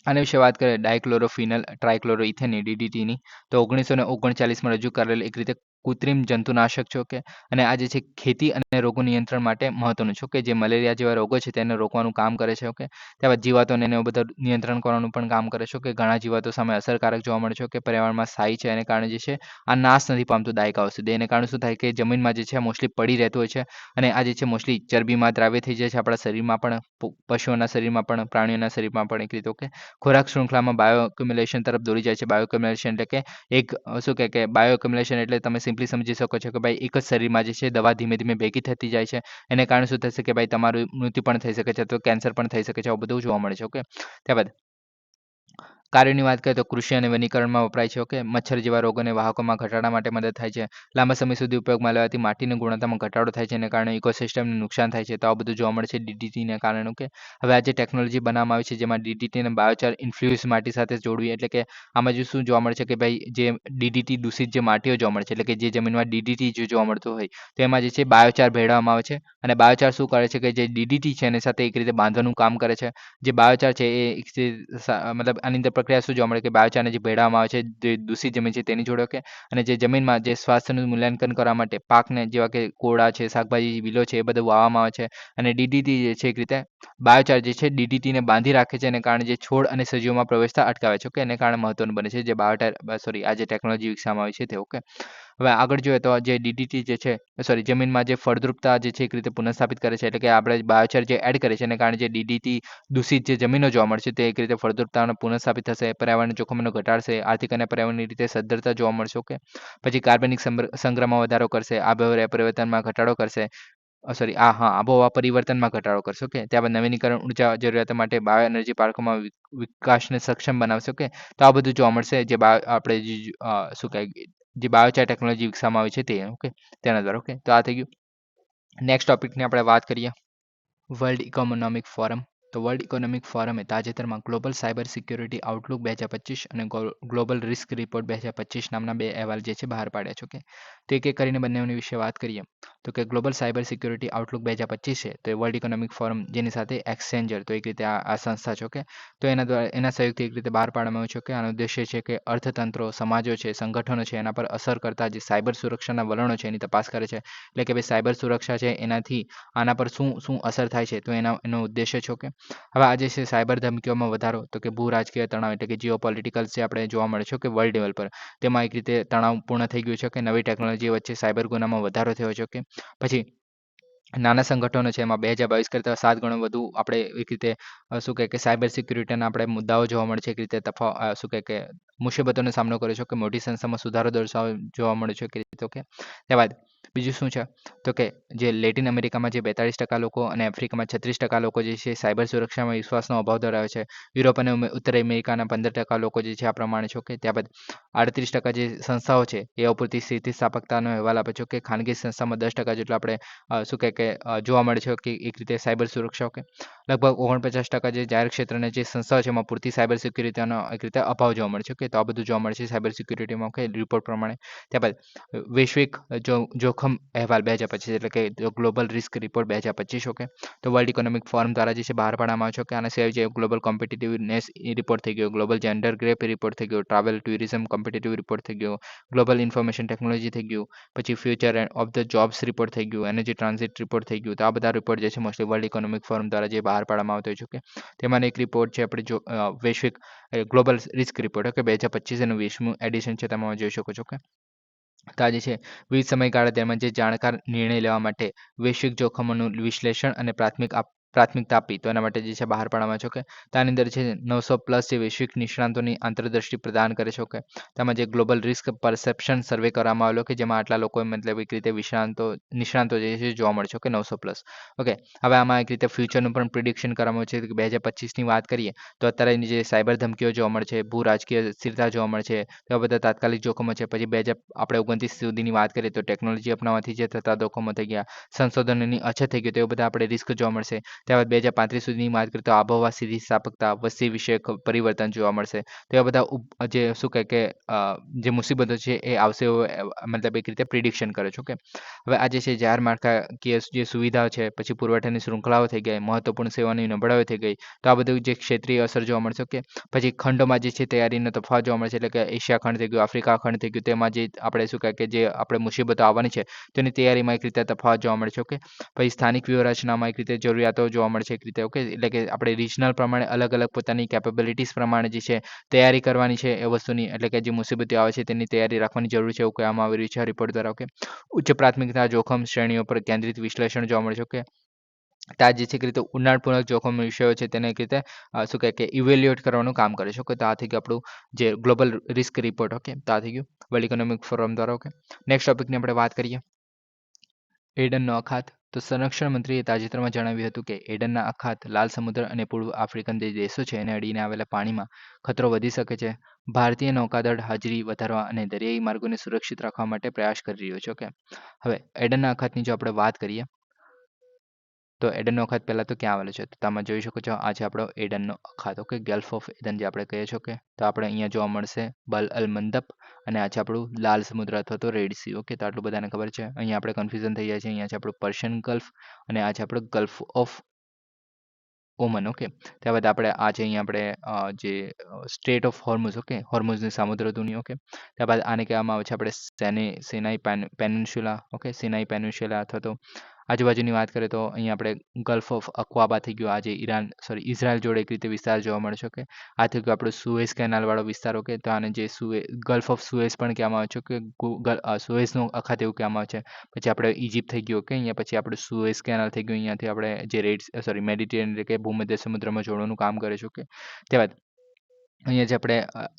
આના વિશે વાત કરીએ ડાયક્લોરોફિનલ ટ્રાયક્લોરોઇથેનની ડીડીટીની તો 1939માં રજૂ કરેલ એક રીતે કૃત્રિમ જંતુનાશક છે ઓકે અને આ જે છે ખેતી અને રોગો નિયંત્રણ માટે મહત્વનું છે ઓકે જે મલેરિયા જેવા રોગો છે તેને રોકવાનું કામ કરે છે ઓકે ત્યારબાદ જીવાતોને એને બધા નિયંત્રણ કરવાનું પણ કામ કરે છે કે ઘણા જીવાતો સામે અસરકારક જોવા મળે છે કે પર્યાવરણમાં સ્થાયી છે એને કારણે જે છે આ નાશ નથી પામતું દાયકાઓ સુધી એને કારણે શું થાય કે જમીનમાં જે છે મોસ્ટલી પડી રહેતું હોય છે અને આ જે છે મોસ્ટલી ચરબીમાં દ્રાવ્ય થઈ જાય છે આપણા શરીરમાં પણ પશુઓના શરીરમાં પણ પ્રાણીઓના શરીરમાં પણ એક રીતે ઓકે ખોરાક શૃંખલામાં બાયોએક્યુમ્યુલેશન તરફ દોરી જાય છે બાયોએક્યુમ્યુલેશન એટલે કે એક શું કહે કે બાયોએક્યુમ્યુલેશન એટલે તમે સિમ્પલી સમજી શકો છો કે ભાઈ એક જ શરીરમાં જે છે દવા ધીમે ધીમે ભેગી થતી જાય છે એને કારણે શું થશે કે ભાઈ તમારું મૃત્યુ પણ થઈ શકે છે તો કેન્સર પણ થઈ શકે છે આવું બધું જોવા મળે છે ઓકે ત્યારબાદ કાર્યોની વાત કરીએ તો કૃષિ અને વનીકરણમાં વપરાય છે ઓકે મચ્છર જેવા રોગોને વાહકોમાં ઘટાડા માટે મદદ થાય છે લાંબા સમય સુધી ઉપયોગમાં લેવાથી માટીની ગુણવત્તામાં ઘટાડો થાય છે એને કારણે ઇકોસિસ્ટમને નુકસાન થાય છે તો આ બધું જોવા મળે છે ડીડીટીને કારણે ઓકે હવે આ જે ટેકનોલોજી બનાવવામાં આવી છે જેમાં ડીડીટીને બાયોચાર ઇન્ફ્લુઅન્સ માટી સાથે જોડવી એટલે કે આમાં જો શું જોવા મળે છે કે ભાઈ જે ડીડીટી દૂષિત જે માટીઓ જોવા મળે છે એટલે કે જે જમીનમાં ડીડીટી જો જોવા મળતું હોય તો એમાં જે છે બાયોચાર ભેળવવામાં આવે છે અને બાયોચાર શું કરે છે કે જે ડીડીટી છે એની સાથે એક રીતે બાંધવાનું કામ કરે છે જે બાયોચાર છે એ મતલબ આની અંદર પ્રક્રિયા શું જોવા મળે કે બાયોચારને જે ભેળવવામાં આવે છે જે દૂષિત જમીન છે તેની જોડે ઓકે અને જે જમીનમાં જે સ્વાસ્થ્યનું મૂલ્યાંકન કરવા માટે પાકને જેવા કે કોળા છે શાકભાજી વિલો છે એ બધું વાવવામાં આવે છે અને ડીડીટી જે છે એક રીતે બાયોચાર જે છે ડીડીટીને બાંધી રાખે છે એને કારણે જે છોડ અને સજીવોમાં પ્રવેશતા અટકાવે છે ઓકે એને કારણે મહત્વનું બને છે જે આ જે ટેકનોલોજી વિકસાવવામાં આવી છે તે ઓકે હવે આગળ જોઈએ તો જે ડીડીટી જે છે જમીનમાં જે ફળદ્રુપતા જે છે એક રીતે પુનઃસ્થાપિત કરે છે એટલે કે આપણે બાયોચાર જે એડ કરે છે એને કારણે જે ડીડીટી દૂષિત જે જમીનો જોવા મળશે તે એક રીતે ફળદ્રુપતાનો પુનઃસ્થાપિત થશે પર્યાવરણ જોખમનો ઘટાડશે આર્થિક અને પર્યાવરણની રીતે સદ્ધરતા જોવા મળશે ઓકે પછી કાર્બનિક સંગ્રહમાં વધારો કરશે આબોહવા પરિવર્તનમાં ઘટાડો કરશે આબોહવા પરિવર્તનમાં ઘટાડો કરશે ઓકે ત્યારબાદ નવીનીકરણ ઉર્જા જરૂરિયાતો માટે બાયો એનર્જી પાર્કોમાં વિકાસને સક્ષમ બનાવશે ઓકે તો આ બધું જોવા મળશે જે આપણે શું કહે જે બાયોચાર ટેકનોલોજી વિકસાવવામાં આવી છે તે ઓકે તેના દ્વારા ઓકે તો આ થઈ ગયું. નેક્સ્ટ ટોપિકની આપણે વાત કરીએ વર્લ્ડ ઇકોનોમિક ફોરમ. તો વર્લ્ડ ઇકોનોમિક ફોરમે તાજેતરમાં ગ્લોબલ સાયબર સિક્યોરિટી આઉટલુક 2025 અને ગ્લોબલ રિસ્ક રિપોર્ટ 2025 નામના બે અહેવાલ જે છે બહાર પાડ્યા છે ઓકે તો એક એક કરીને બંનેની વિશે વાત કરીએ તો કે ગ્લોબલ સાયબર સિક્યોરિટી આઉટલુક 2025 છે તો એ વર્લ્ડ ઇકોનોમિક ફોરમ જેની સાથે એક્સચેન્જર તો એક રીતે આ સંસ્થા છે ઓકે તો એના દ્વારા એના સહયોગથી એક રીતે બહાર પાડવામાં આવ્યું છે કે આનો ઉદ્દેશ્ય છે કે અર્થતંત્રો સમાજો છે સંગઠનો છે એના પર અસર કરતા જે સાયબર સુરક્ષાના વલણો છે એની તપાસ કરે છે એટલે કે ભાઈ સાયબર સુરક્ષા છે એનાથી આના પર શું શું અસર થાય છે તો એનો ઉદ્દેશ્ય છે ઓકે હવે આજે છે સાયબર ધમકીઓમાં વધારો તો કે ભૂ રાજકીય તણાવ એટલે કે જીઓ પોલિટિકલ જે આપણે જોવા મળે છે કે વર્લ્ડ લેવલ પર તેમાં એક રીતે તણાવ પૂર્ણ થઈ ગયું છે કે નવી ટેકનોલોજી વચ્ચે સાયબર ગુનામાં વધારો થયો છે કે પછી નાના સંગઠનો છે એમાં 2022 કરતાં 7 ગણો વધુ આપણે એક રીતે શું કહે કે સાયબર સિક્યુરિટીના આપણે મુદ્દાઓ જોવા મળે છે એક રીતે શું કહે કે મુસીબતોનો સામનો કર્યો છે કે મોટી સંખ્યામાં સુધારો જોવા મળે છે કે રીતે ઓકે ત્યારબાદ બીજું શું છે તો કે જે લેટિન અમેરિકામાં જે 42% લોકો અને આફ્રિકામાં 36% લોકો જે છે સાયબર સુરક્ષામાં વિશ્વાસનો અભાવ ધરાવે છે યુરોપ અને ઉત્તર અમેરિકાના 15% લોકો જે છે આ પ્રમાણે છે કે ત્યારબાદ 38% જે સંસ્થાઓ છે એ અપૂરતી સ્થિતિસ્થાપકતાનો અહેવાલ આપે છે કે ખાનગી સંસ્થામાં 10% જેટલું આપણે શું કહે કે જોવા મળે છે કે એક રીતે સાયબર સુરક્ષા કે લગભગ 49% જે જાહેર ક્ષેત્રના જે સંસ્થાઓ છે એમાં પૂરતી સાયબર સિક્યુરિટીનો એક રીતે અભાવ જોવા મળે છે કે તો આ બધું જોવા મળે છે સાયબર સિક્યુરિટીમાં કે રિપોર્ટ પ્રમાણે ત્યારબાદ વૈશ્વિક જોખમ અહેવાલ 2025 એટલે કે ગ્લોબલ રિસ્ક રિપોર્ટ 2025 ઓકે તો વર્લ્ડ ઇકોનોમિક ફોરમ દ્વારા જે છે બહાર પાડવામાં આવ્યો છે કે આના સિવાય જે ગ્લોબલ કોમ્પિટિટિવનેસ રિપોર્ટ થઈ ગયો ગ્લોબલ જેન્ડર ગ્રેપ રિપોર્ટ થઈ ગયો ટ્રાવેલ ટુરિઝમ કોમ્પિટિટિવ રિપોર્ટ થઈ ગયો ગ્લોબલ ઇન્ફોર્મેશન ટેકનોલોજી થઈ ગયું પછી future of the jobs report થઈ ગયું એનર્જી ટ્રાન્ઝિટ રિપોર્ટ થઈ ગયું તો આ બધા રિપોર્ટ જે છે મોસ્ટલી વર્લ્ડ ઇકોનોમિક ફોરમ દ્વારા જે બહાર પાડવામાં આવતો હોય છે કે તેમાં એક રિપોર્ટ છે આપણે જો વૈશ્વિક ગ્લોબલ રિસ્ક રિપોર્ટ કે 2025 એનું 20મું એડિશન છે તમે જોઈ શકો છો કે તો આજે છે વિવિધ સમયગાળા દરમિયાન જે જાણકાર નિર્ણય લેવા માટે વૈશ્વિક જોખમોનું વિશ્લેષણ અને પ્રાથમિકતા આપી તો એના માટે જે છે બહાર પાડવામાં છે કે તેની અંદર છે 900+ જે વૈશ્વિક નિષ્ણાંતોની આંતરદ્રષ્ટિ પ્રદાન કરે છે કે તેમાં જે ગ્લોબલ રિસ્ક પરસેપ્શન સર્વે કરવામાં આવેલો કે જેમાં આટલા લોકો મતલબ એક રીતે નિષ્ણાંતો જે છે જોવા મળે છે કે 900+. ઓકે હવે આમાં એક રીતે ફ્યુચરનું પણ પ્રિડિક્શન કરવામાં છે કે 2025ની વાત કરીએ તો અત્યારે જે સાયબર ધમકીઓ જોવા મળે છે ભૂ રાજકીય સ્થિરતા જોવા મળે છે તો બધા તાત્કાલિક જોખમો છે પછી 2029 સુધીની વાત કરીએ તો ટેકનોલોજી અપનાવવાથી જે થતા જોખમો થઈ ગયા સંશોધનની અછત થઈ ગઈ તો એ બધા આપણે રિસ્ક જોવા મળશે ત્યારબાદ 2035 સુધીની વાત કરીએ તો આબોહવા સ્થિતિસ્થાપકતા વસ્તી વિષયક પરિવર્તન જોવા મળશે તો એ બધા જે શું કહે કે જે મુસીબતો છે એ આવશે મતલબ એક રીતે પ્રિડિક્શન કરે છે ઓકે હવે આજે છે જાહેર માળખાકીય જે સુવિધાઓ છે પછી પુરવઠાની શૃંખલાઓ થઈ ગઈ મહત્વપૂર્ણ સેવાની નબળાઈઓ થઈ ગઈ તો આ બધું જે ક્ષેત્રીય અસર જોવા મળશે કે પછી ખંડોમાં જે છે તૈયારીનો તફાવત જોવા મળશે એટલે કે એશિયા ખંડ થઈ ગયું આફ્રિકા ખંડ થઈ ગયું તેમાં જે આપણે શું કહે કે જે આપણે મુસીબતો આવવાની છે તેની તૈયારીમાં એક રીતે તફાવત જોવા મળે છે ઓકે પછી સ્થાનિક વ્યૂહરચનામાં એક રીતે જરૂરિયાતો જોવા મળે છે એક રીતે ઓકે એટલે કે આપણે રિજનલ પ્રમાણે અલગ અલગ પોતાની કેપેબિલિટીઝ પ્રમાણે જે છે તૈયારી કરવાની છે એ વસ્તુની એટલે કે જે મુસીબતો આવે છે તેની તૈયારી રાખવાની જરૂર છે એવું કહેવામાં આવી રહ્યું છે આ રિપોર્ટ દ્વારા ઓકે ઉચ્ચ પ્રાથમિકતા જોખમ શ્રેણીઓ પર કેન્દ્રિત વિશ્લેષણ જોવા મળે છે ઓકે ત્યાં જે છે કે રીતે ઊંડાણપૂર્વક જોખમ વિષયો છે તેને એક રીતે શું કહે કે ઇવેલ્યુએટ કરવાનું કામ કરે છે ઓકે તો આ થઈ ગયું આપણું જે ગ્લોબલ રિસ્ક રિપોર્ટ ઓકે તો આ થઈ ગયું વર્લ્ડ ઇકોનોમિક ફોરમ દ્વારા ઓકે નેક્સ્ટ ટોપિકની આપણે વાત કરીએ એડનનો અખાત તો સંરક્ષણ મંત્રીએ તાજેતરમાં જણાવ્યું હતું કે એડનના અખાત લાલ સમુદ્ર અને પૂર્વ આફ્રિકન જે દેશો છે એને અડીને આવેલા પાણીમાં ખતરો વધી શકે છે ભારતીય નૌકાદળ હાજરી વધારવા અને દરિયાઈ માર્ગોને સુરક્ષિત રાખવા માટે પ્રયાસ કરી રહ્યો છે ઓકે હવે એડનના અખાતની જો આપણે વાત કરીએ તો એડનનો અખાત પહેલાં તો ક્યાં આવેલો છે તો તમે જોઈ શકો છો આ છે આપણો એડનનો અખાત ઓકે ગલ્ફ ઓફ એડન જે આપણે કહીએ છીએ ઓકે તો આપણે અહીંયા જોવા મળશે બલ અલ મંદપ અને આ છે આપણું લાલ સમુદ્ર અથવા તો રેડ સી ઓકે તો આટલું બધાને ખબર છે અહીંયા આપણે કન્ફ્યુઝન થઈ જાય છે અહીંયા છે આપણું પર્શિયન ગલ્ફ અને આ છે આપણો ગલ્ફ ઓફ ઓમન ઓકે ત્યારબાદ આપણે આ છે અહીંયા આપણે જે સ્ટેટ ઓફ હોર્મુઝ ઓકે હોર્મુઝની સામુદ્ર ધુની ઓકે ત્યારબાદ આને કહેવામાં આવે છે આપણે સેનાઈ પેનિન્સ્યુલા ઓકે સિનાઈ પેનિન્સ્યુલા અથવા તો આજુબાજુની વાત કરીએ તો અહીંયા આપણે ગલ્ફ ઓફ અક્વાબા થઈ ગયો આજે ઇઝરાયલ જોડે એક રીતે વિસ્તાર જોવા મળશે કે આ થઈ ગયો આપણો સુએઝ કેનાલવાળો વિસ્તાર ઓકે તો આને જે ગલ્ફ ઓફ સુએઝ પણ કહેવામાં આવે છે કે સુએઝનો અખાત એવું કહેવામાં આવે છે પછી આપણે ઇજિપ્ત થઈ ગયું ઓકે અહીંયા પછી આપણું સુએઝ કેનાલ થઈ ગયું અહીંયાથી આપણે જે મેડિટેરિયન એટલે કે ભૂમધ્ય સમુદ્રમાં જોડવાનું કામ કરે છે ઓકે ત્યારબાદ અહીંયા જે આપણે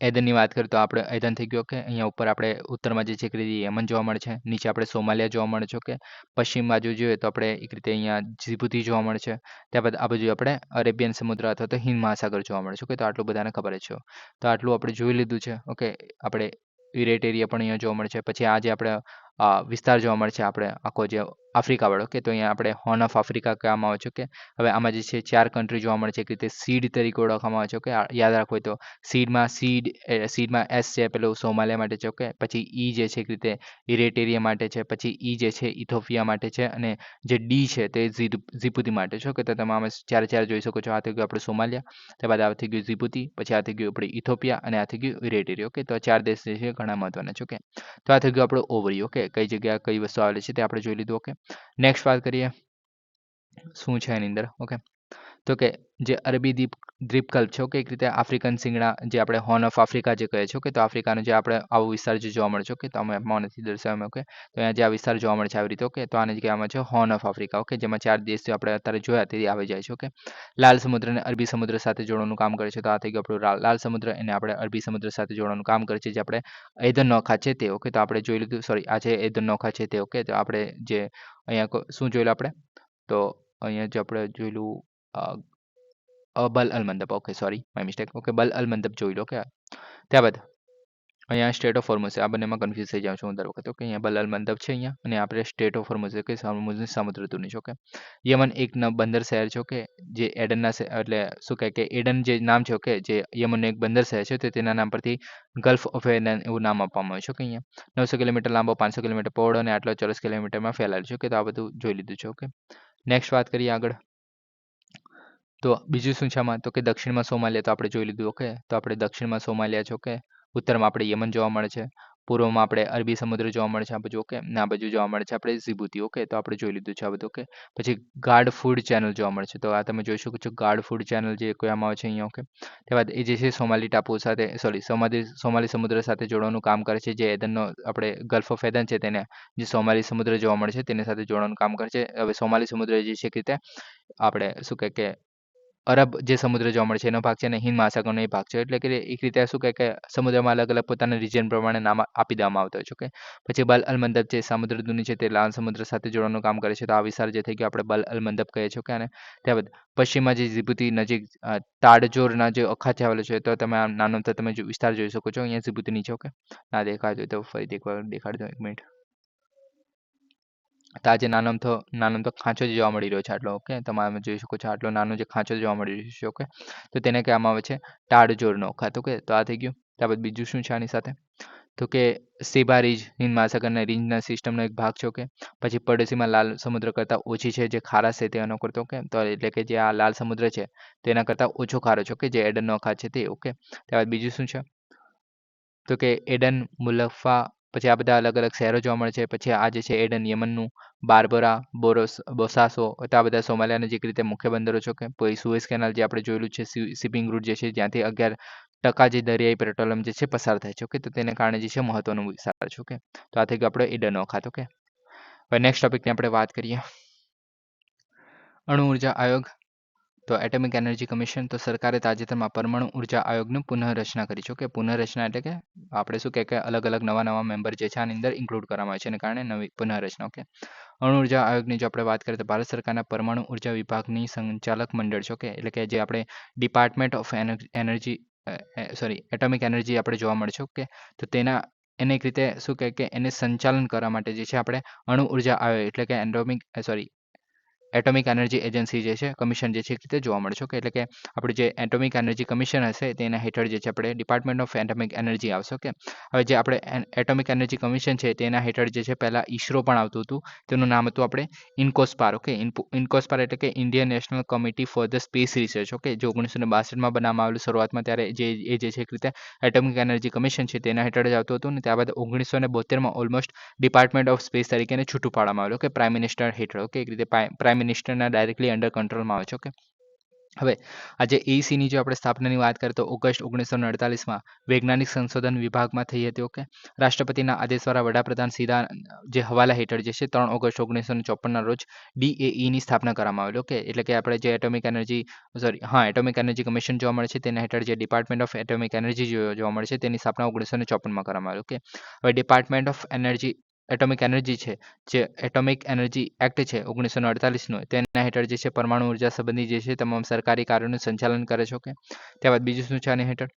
એદનની વાત કરીએ તો આપણે એદન થઈ ગયો કે અહીંયા ઉપર આપણે ઉત્તરમાં જે છે કે યમન જોવા મળે છે નીચે આપણે સોમાલિયા જોવા મળે છે કે પશ્ચિમ બાજુ જોઈએ તો આપણે એક રીતે અહીંયા જીબુતી જોવા મળે છે ત્યારબાદ આ બાજુ આપણે અરેબિયન સમુદ્ર અથવા તો હિન્દ મહાસાગર જોવા મળે છે ઓકે તો આટલું બધાને ખબર જ છે તો આટલું આપણે જોઈ લીધું છે ઓકે આપણે ઇરેટ એરિયા પણ અહીંયા જોવા મળે છે. પછી આ જે આપણે વિસ્તાર જોવા મળે છે આપણે આખો જે આફ્રિકા વાળો, તો અહીંયા આપણે હોર્ન ઓફ આફ્રિકા કહેવામાં આવે છે. હવે આમાં જે છે 4 કન્ટ્રી જોવા મળે છે, એક રીતે સીડ તરીકે ઓળખવામાં આવે છે. યાદ રાખો હોય તો સીડમાં એસ છે પેલું સોમાલિયા માટે છે. પછી ઈ જે છે એક રીતે ઇરેટ એરિયા માટે છે. પછી ઈ જે છે ઇથોપિયા માટે છે, અને જે ડી છે તે જીબુતી માટે છે. તો તમે આમાં ચારે જોઈ શકો છો. આ થઈ ગયું આપણે સોમાલિયા, ત્યારબાદ આ થઈ ગયું જીબુતી, પછી આ થઈ ગયું આપણે ઇથોપિયા, અને આ થઈ ગયું ઇરેટ એરિયા. તો આ 4 દેશ જે છે ઘણા મહત્વના છે. તો આ થઈ ગયું આપણું ઓવરવ્યુ. કઈ જગ્યા કઈ વસ્તુ આવેલી છે તે આપણે જોઈ લીધું. નેક્સ્ટ વાત કરીએ શું છે એની અંદર. તો કે જે અરબી દ્વીપકલ્પ છે, એક રીતે આફ્રિકન સિંગડા, જે આપણે હોર્ન ઓફ આફ્રિકા જે કહે છે. તો આફ્રિકાનો જે આપણે આવો વિસ્તાર જે જોવા મળે છે. તો મેપમાં નથી દર્શાવ્યું. તો અહીંયા જે આ વિસ્તાર જોવા મળે છે આવી રીતે. તો આને કહેવામાં છે હોર્ન ઓફ આફ્રિકા. જેમાં 4 દેશ જે આપણે અત્યારે જોયા તે આવી જાય છે. લાલ સમુદ્ર અને અરબી સમુદ્ર સાથે જોડવાનું કામ કરે છે. તો આ થઈ ગયું આપણું લાલ સમુદ્ર, અને આપણે અરબી સમુદ્ર સાથે જોડવાનું કામ કરે છે, જે આપણે એધન નૌકા છે તે. તો આપણે જોઈ લીધું. સોરી, આ છે એધન નૌકા છે તે. તો આપણે જે અહીંયા શું જોયેલું આપણે, તો અહીંયા જે આપણે જોયેલું Bab el Mandeb. Sorry, my mistake. Bab el મંદબ જોઈ લો. ત્યારબાદ અહીંયા સ્ટેટ ઓફ હોર્મુઝ છે. આ બંનેમાં કન્ફ્યુઝ થઈ જાઉં છું હું દર વખતે. અહીંયા બલ અલ મંદબ છે અહીંયા, અને આપણે સ્ટેટ ઓફ હોર્મુઝ છે, હોર્મુઝની સમુદ્ર છે. યમન એક બંદર શહેર છે, જે એડનના એટલે શું કહે કે એડન જે નામ છે, જે યમનનું એક બંદર શહેર છે, તો તેના નામ પરથી ગલ્ફ ઓફ એડન એવું નામ આપવામાં આવ્યું છે. અહીંયા 900 કિલોમીટર લાંબો, 500 કિલોમીટર પહોળો, અને આટલો ચોરસ કિલોમીટરમાં ફેલાયેલું છે. તો આ બધું જોઈ લીધું છે. નેક્સ્ટ વાત કરીએ આગળ. તો બીજું શું છે આમાં, તો કે દક્ષિણમાં સોમાલિયા તો આપણે જોઈ લીધું. તો આપણે દક્ષિણમાં સોમાલિયા છે. ઉત્તરમાં આપણે યમન જોવા મળે છે. પૂર્વમાં આપણે અરબી સમુદ્ર જોવા મળે છે આ બાજુ. ને આ બાજુ જોવા મળે છે આપણે જીબુતી. તો આપણે જોઈ લીધું છે આ બધું. પછી ગાર્ડ ફૂડ ચેનલ જોવા મળે છે. તો આ તમે જોઈ શકો છો ગાર્ડ ફૂડ ચેનલ જે કહેવામાં આવે છે અહીંયા. ત્યારબાદ એ જે છે સોમાલી ટાપુ સાથે સોમાલી સમુદ્ર સાથે જોડવાનું કામ કરે છે. જે એદનનો આપણે ગલ્ફ ઓફ એદન છે તેને, જે સોમાલી સમુદ્ર જોવા મળે છે તેની સાથે જોડવાનું કામ કરે છે. હવે સોમાલી સમુદ્ર જે છે કે રીતે આપણે શું કહે કે અરબ જે સમુદ્ર જોવા મળે છે એનો ભાગ છે, અને હિન્દ મહાસાગરનો એ ભાગ છે. એટલે કે એક રીતે શું કહે કે સમુદ્રમાં અલગ અલગ પોતાના રિજન પ્રમાણે નામ આપી દેવામાં આવતા હોય છે. પછી બલ અલ મંદબ જે સમુદ્ર ધુની છે તે લાલ સમુદ્ર સાથે જોડવાનું કામ કરે છે. તો આ વિસ્તાર જે થઈ ગયો આપણે બલ અલ મંદબ કહે છે. અને ત્યારબાદ પશ્ચિમમાં જે જીબુતી નજીક તાડજોરના જે અખાતે આવેલો છે, તો તમે આ નાનો તમે વિસ્તાર જોઈ શકો છો. અહીંયા જીબુતી નીચે. ના દેખાય તો ફરીથી એકવાર દેખાડી દો, 1 મિનિટ. તો આજે નાનો ખાંચો જોવા મળી રહ્યો છે આટલો. તમે જોઈ શકો છો આટલો નાનો જે ખાંચો જોવા મળી રહ્યો છે. તો તેને કહેવામાં આવે છે તાડજોરનો ખાતો. તો આ થઈ ગયું. ત્યારબાદ બીજું શું છે આની સાથે, તો કે સેબા રીજ હિન્દ મહાસાગરના રીજના સિસ્ટમનો એક ભાગ છે. પછી પડોશીમાં લાલ સમુદ્ર કરતાં ઓછી છે, જે ખારા છે તેનો કરતો. તો એટલે કે જે આ લાલ સમુદ્ર છે તેના કરતાં ઓછો ખારો છે, જે એડનનો અખાત છે તે. ત્યારબાદ બીજું શું છે, તો કે એડન, મુલફા, પછી આ બધા અલગ અલગ શહેરો જોવા મળે છે. પછી આ જે છે એડન યમનનું, બારબરા, બોસાસો, તો આ બધા સોમાલિયાના જે રીતે મુખ્ય બંદરો છે. પછી સુએઝ કેનાલ જે આપણે જોયેલું છે, શિપિંગ રૂટ જે છે, જ્યાંથી 11% જે દરિયાઈ પેટ્રોલિયમ જે છે પસાર થાય છે. તો તેને કારણે જે છે મહત્વનો વિસ્તાર છે. તો આ થઈ ગયો આપણો એડનનો અખાત. હવે નેક્સ્ટ ટોપિકની આપણે વાત કરીએ, અણુ ઉર્જા આયોગ. તો એટોમિક એનર્જી કમિશન. તો સરકારે તાજેતરમાં પરમાણુ ઉર્જા આયોગનું પુનઃરચના કરી છે. પુનઃરચના એટલે કે આપણે શું કહે કે અલગ અલગ નવા મેમ્બર જે છે આની અંદર ઇન્ક્લુડ કરવામાં આવે છે, એને કારણે નવી પુનઃરચના. અણુ ઉર્જા આયોગની જો આપણે વાત કરીએ તો ભારત સરકારના પરમાણુ ઉર્જા વિભાગની સંચાલક મંડળ છે. એટલે કે જે આપણે department of energy atomic energy આપણે જોવા મળે છે. તો એને એક રીતે શું કહે કે એને સંચાલન કરવા માટે જે છે આપણે અણુ ઉર્જા આયોગ એટલે કે એટોમિક એનર્જી એજન્સી જે છે, કમિશન જે છે તે જોવા મળે છે. એટલે કે આપણે જે એટોમિક એનર્જી કમિશન હશે તેના હેઠળ જે છે આપણે ડિપાર્ટમેન્ટ ઓફ એટોમિક એનર્જી આવશે. હવે જે આપણે એટોમિક એનર્જી કમિશન છે તેના હેઠળ જે છે પહેલાં ઈસરો પણ આવતું હતું. તેનું નામ હતું આપણે ઇન્કોસ્પાર. ઇન્કોસ્પાર એટલે કે Indian national committee for the space research. જે 1962માં બનાવવામાં આવેલું શરૂઆતમાં, ત્યારે જે છે એક રીતે એટોમિક એનર્જી કમિશન છે તેના હેઠળ જ આવતું હતું. અને ત્યારબાદ 1972માં ઓલમોસ્ટ ડિપાર્ટમેન્ટ ઓફ સ્પેસ તરીકે છૂટું પાડવામાં આવેલું, કે પ્રાઇમ મિનિસ્ટર હેઠળ. એક રીતે પ્રાઇમ મિનિસ્ટરના ડાયરેક્ટલી અંડર કંટ્રોલમાં આવે છે. હવે આજે એઈસીની જો આપણે સ્થાપનાની વાત કરીએ તો ઓગસ્ટ 1948માં વૈજ્ઞાનિક સંશોધન વિભાગમાં થઈ હતી. રાષ્ટ્રપતિના આદેશ દ્વારા વડાપ્રધાન સીધા જે હવાલા હેઠળ જે છે 3 ઓગસ્ટ 1954ના રોજ DAEની સ્થાપના કરવામાં આવેલી. એટલે કે આપણે જે એટોમિક એનર્જી કમિશન જોવા મળે છે તેના હેઠળ જે ડિપાર્ટમેન્ટ ઓફ એટોમિક એનર્જી જોવા મળે છે તેની સ્થાપના 1954માં કરવામાં આવેલી. હવે ડિપાર્ટમેન્ટ ઓફ એટોમિક એનર્જી છે, જે એટોમિક એનર્જી એક્ટ છે 1948નું, તેના હેઠળ જે છે પરમાણુ ઉર્જા સંબંધી જે છે તમામ સરકારી કાર્યોનું સંચાલન કરે છે. ત્યારબાદ બીજું શું છે આની હેઠળ,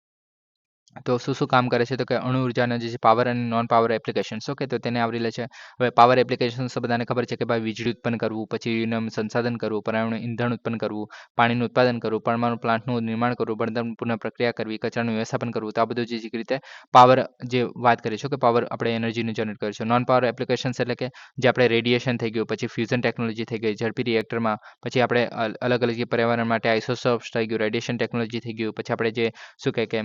તો શું કામ કરે છે તો કે અણુ ઉર્જાના જે છે પાવર અને નોન પાવર એપ્લિકેશન્સ ઓકે તો તેને આવરી લે છે. હવે પાવર એપ્લિકેશન્સ બધાને ખબર છે કે ભાઈ વીજળી ઉત્પન્ન કરવું, પછી એનું સંસાધન કરવું, પરમાણુ ઈંધણ ઉત્પન્ન કરવું, પાણીનું ઉત્પાદન કરવું, પરમાણુ પ્લાન્ટનું નિર્માણ કરવું, બળતણ પુનઃ પ્રક્રિયા કરવી, કચરાનું વ્યવસ્થાપન કરવું. તો આ બધું જે રીતે પાવર જે વાત કરીએ છીએ કે પાવર આપણે એનર્જીનું જનરેટ કરીએ છીએ. નોન પાવર એપ્લિકેશન્સ એટલે કે જે આપણે રેડિયેશન થઈ ગયું, પછી ફ્યુઝન ટેકનોલોજી થઈ ગઈ, ઝડપી રિએક્ટરમાં, પછી આપણે અલગ અલગ જે પર્યાવરણ માટે આઇસોસોપ્સ થઈ ગયું, રેડિયેશન ટેકનોલોજી થઈ ગયું, પછી આપણે જે શું કહે કે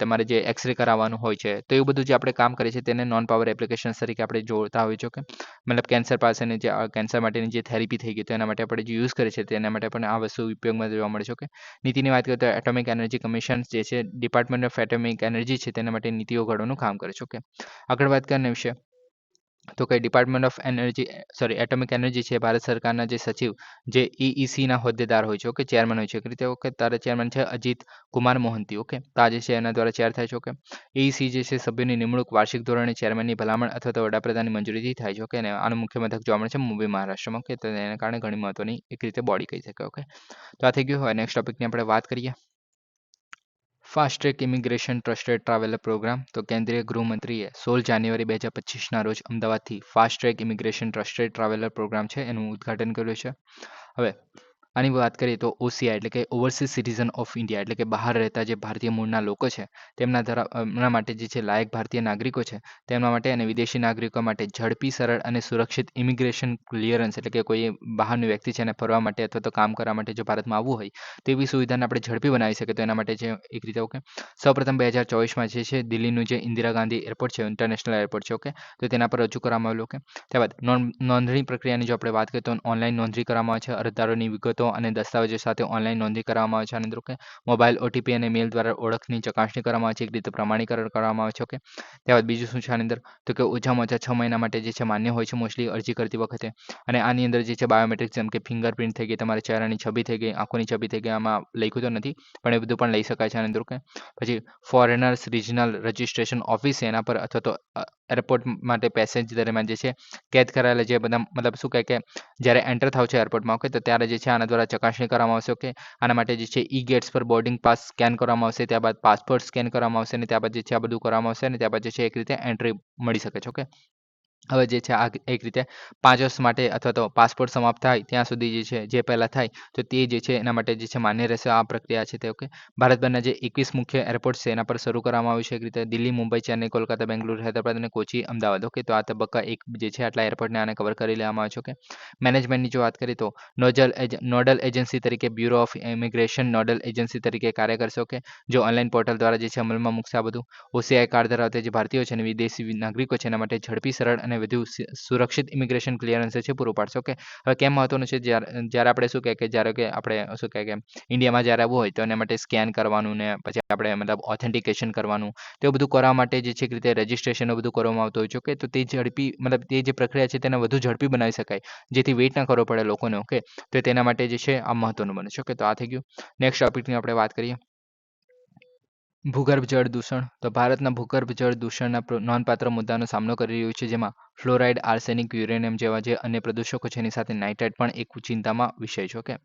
તમારે જે એક્સરે કરાવવાનું હોય છે તો એવું બધું જે આપણે કામ કરીએ છીએ તેને નોન પાવર એપ્લિકેશન્સ તરીકે આપણે જોતા હોઈએ છીએ કે મતલબ કેન્સર પાસેની જે કેન્સર માટેની જે થેરેપી થઈ ગઈ તો એના માટે આપણે જે યુઝ કરીએ છીએ તેના માટે પણ આ વસ્તુ ઉપયોગમાં જોવા મળે છે. ઓકે, નીતિની વાત કરીએ તો એટોમિક એનર્જી કમિશન જે છે ડિપાર્ટમેન્ટ ઓફ એટોમિક એનર્જી છે તેના માટે નીતિઓ ઘડવાનું કામ કરે છે. ઓકે, આગળ વાત કરવાના વિશે તો કે department of energy atomic energy છે ભારત સરકારના જે સચિવ જે EECના હોદ્દેદાર હોય છે. ઓકે, ચેરમેન હોય છે. એક રીતે ઓકે તારે ચેરમેન છે અજીત કુમાર મોહંતી. ઓકે, તો આ જે છે એના દ્વારા ચેર થાય છે. ઓકે, EEC જે છે સભ્યોની નિમણૂક વાર્ષિક ધોરણે ચેરમેનની ભલામણ અથવા તો વડાપ્રધાનની મંજૂરીથી થાય છે. ઓકે, અને આનું મુખ્ય મથક જોવા મળે છે મુંબઈ, મહારાષ્ટ્રમાં. ઓકે, તો એના કારણે ઘણી મહત્વની એક રીતે બોડી કહી શકાય. ઓકે, તો આ થઈ ગયું. હવે નેક્સ્ટ ટોપિકની આપણે વાત કરીએ. Fast track immigration trusted traveller programme. તો કેન્દ્રીય ગૃહમંત્રીએ 16 જાન્યુઆરી 2025ના રોજ અમદાવાદથી fast track immigration trusted traveller programme છે એનું ઉદ્ઘાટન કર્યું છે. હવે આની વાત કરીએ તો OCI એટલે કે ઓવરસીઝ સિટીઝન ઓફ ઇન્ડિયા એટલે કે બહાર રહેતા જે ભારતીય મૂળના લોકો છે એમના માટે જે છે લાયક ભારતીય નાગરિકો છે તેમના માટે અને વિદેશી નાગરિકો માટે ઝડપી, સરળ અને સુરક્ષિત ઇમિગ્રેશન ક્લિયરન્સ એટલે કે કોઈ બહારનું વ્યક્તિ છે એને ફરવા માટે અથવા તો કામ કરવા માટે જો ભારતમાં આવવું હોય તેવી સુવિધાને આપણે ઝડપી બનાવી શકીએ તો એના માટે જે એક રીતે. ઓકે, સૌપ્રથમ 2024માં જે છે દિલ્હીનું જે ઇન્દિરા ગાંધી એરપોર્ટ છે ઇન્ટરનેશનલ એરપોર્ટ છે. ઓકે, તો તેના પર રજૂ કરવામાં આવેલું. ઓકે, ત્યારબાદ નોંધણી પ્રક્રિયાની જો આપણે વાત કરીએ તો ઓનલાઈન નોંધણી કરવામાં આવે છે. અરજદારોની વિગતો અને દસ્તાવેજો સાથે ઓનલાઈન નોંધણી કરવામાં આવે છે. આનંદ ઓકે, મોબાઈલ OTP અને મેલ દ્વારા ઓળખની ચકાસણી કરવામાં આવે છે. એક રીતે પ્રમાણીકરણ કરવામાં આવે છે. ઓકે, ત્યારબાદ બીજું શું છે આની અંદર તો કે ઓછામાં ઓછા 6 મહિના માટે જે છે માન્ય હોય છે મોસ્ટલી અરજી કરતી વખતે. અને આની અંદર જે છે બાયોમેટ્રિક્સ જેમ કે ફિંગરપ્રિન્ટ થઈ ગઈ, તમારા ચહેરાની છબી થઈ ગઈ, આંખોની છબી થઈ ગઈ, આમાં લખ્યું તો નથી પણ એ બધું પણ લઈ શકાય છે આની અંદર. ઓકે, પછી ફોરેનર્સ રિજનલ રજિસ્ટ્રેશન ઓફિસ એના પર અથવા તો એરપોર્ટ માટે પેસેજ દરમિયાન જે છે કેદ કરાયેલા જે બધા મતલબ શું કહે કે જ્યારે એન્ટર થાવ છો એરપોર્ટમાં. ઓકે, તો ત્યારે જે છે આના દ્વારા ચકાસણી કરવામાં આવશે. ઓકે, આના માટે જે છે ગેટ્સ પર બોર્ડિંગ પાસ સ્કેન કરવામાં આવશે, ત્યારબાદ પાસપોર્ટ સ્કેન કરવામાં આવશે અને ત્યારબાદ જે છે આ બધું કરવામાં આવશે અને ત્યારબાદ જે છે એક રીતે એન્ટ્રી મળી શકે છે. ઓકે, હવે જે છે આ એક રીતે 5 વર્ષ માટે અથવા તો પાસપોર્ટ સમાપ્ત થાય ત્યાં સુધી જે છે જે પહેલાં થાય તો તે જે છે એના માટે જે છે માન્ય રહેશે આ પ્રક્રિયા છે તે. ઓકે, ભારતભરના જે 21 મુખ્ય એરપોર્ટ છે એના પર શરૂ કરવામાં આવ્યું છે એક રીતે દિલ્હી, મુંબઈ, ચેન્નઈ, કોલકાતા, બેંગલુરુ, હૈદરાબાદ અને કોચી, અમદાવાદ. ઓકે, તો આ તબક્કા એક જે છે આટલા એરપોર્ટને આને કવર કરી લેવામાં આવે છે. ઓકે, મેનેજમેન્ટની જો વાત કરીએ તો નોડલ એજન્સી તરીકે bureau of immigration nodal agency તરીકે કાર્ય કરશે. ઓકે, જો ઓનલાઈન પોર્ટલ દ્વારા જે છે અમલમાં મૂકશે આ બધું. OCI કાર્ડ ધરાવતા જે ભારતીયો છે અને વિદેશી નાગરિકો છે એના માટે ઝડપી, સરળ અને વધુ સુરક્ષિત ઇમિગ્રેશન ક્લિયરન્સ છે પૂરું પાડશે. ઓકે, હવે કેમ મહત્વનું છે જ્યારે આપણે શું કહે કે જ્યારે કે આપણે શું કહે કે ઇન્ડિયામાં જ્યારે આવવું હોય તો એના માટે સ્કેન કરવાનું ને પછી આપણે મતલબ ઓથેન્ટિકેશન કરવાનું તો એ બધું કરવા માટે જે છે એક રીતે રજિસ્ટ્રેશન બધું કરવામાં આવતું હોય છે. ઓકે, તો તે ઝડપી મતલબ તે જે પ્રક્રિયા છે તેને વધુ ઝડપી બનાવી શકાય જેથી વેઇટ ના કરવો પડે લોકોને. ઓકે, તો તેના માટે જે છે આ મહત્વનું બને છે. ઓકે, તો આ થઈ ગયું. નેક્સ્ટ ટોપિકની આપણે વાત કરીએ. ભૂગર્ભ જળ દૂષણ. તો ભારતના ભૂગર્ભ જળ દૂષણના નોંધપાત્ર મુદ્દાનો સામનો કરી રહ્યું છે જેમાં ફ્લોરાઇડ, આર્સેનિક, યુરેનિયમ જેવા જે અન્ય પ્રદૂષકો છે એની સાથે નાઇટ્રેટ પણ એક ચિંતામાં વિષય છે. ઓકે,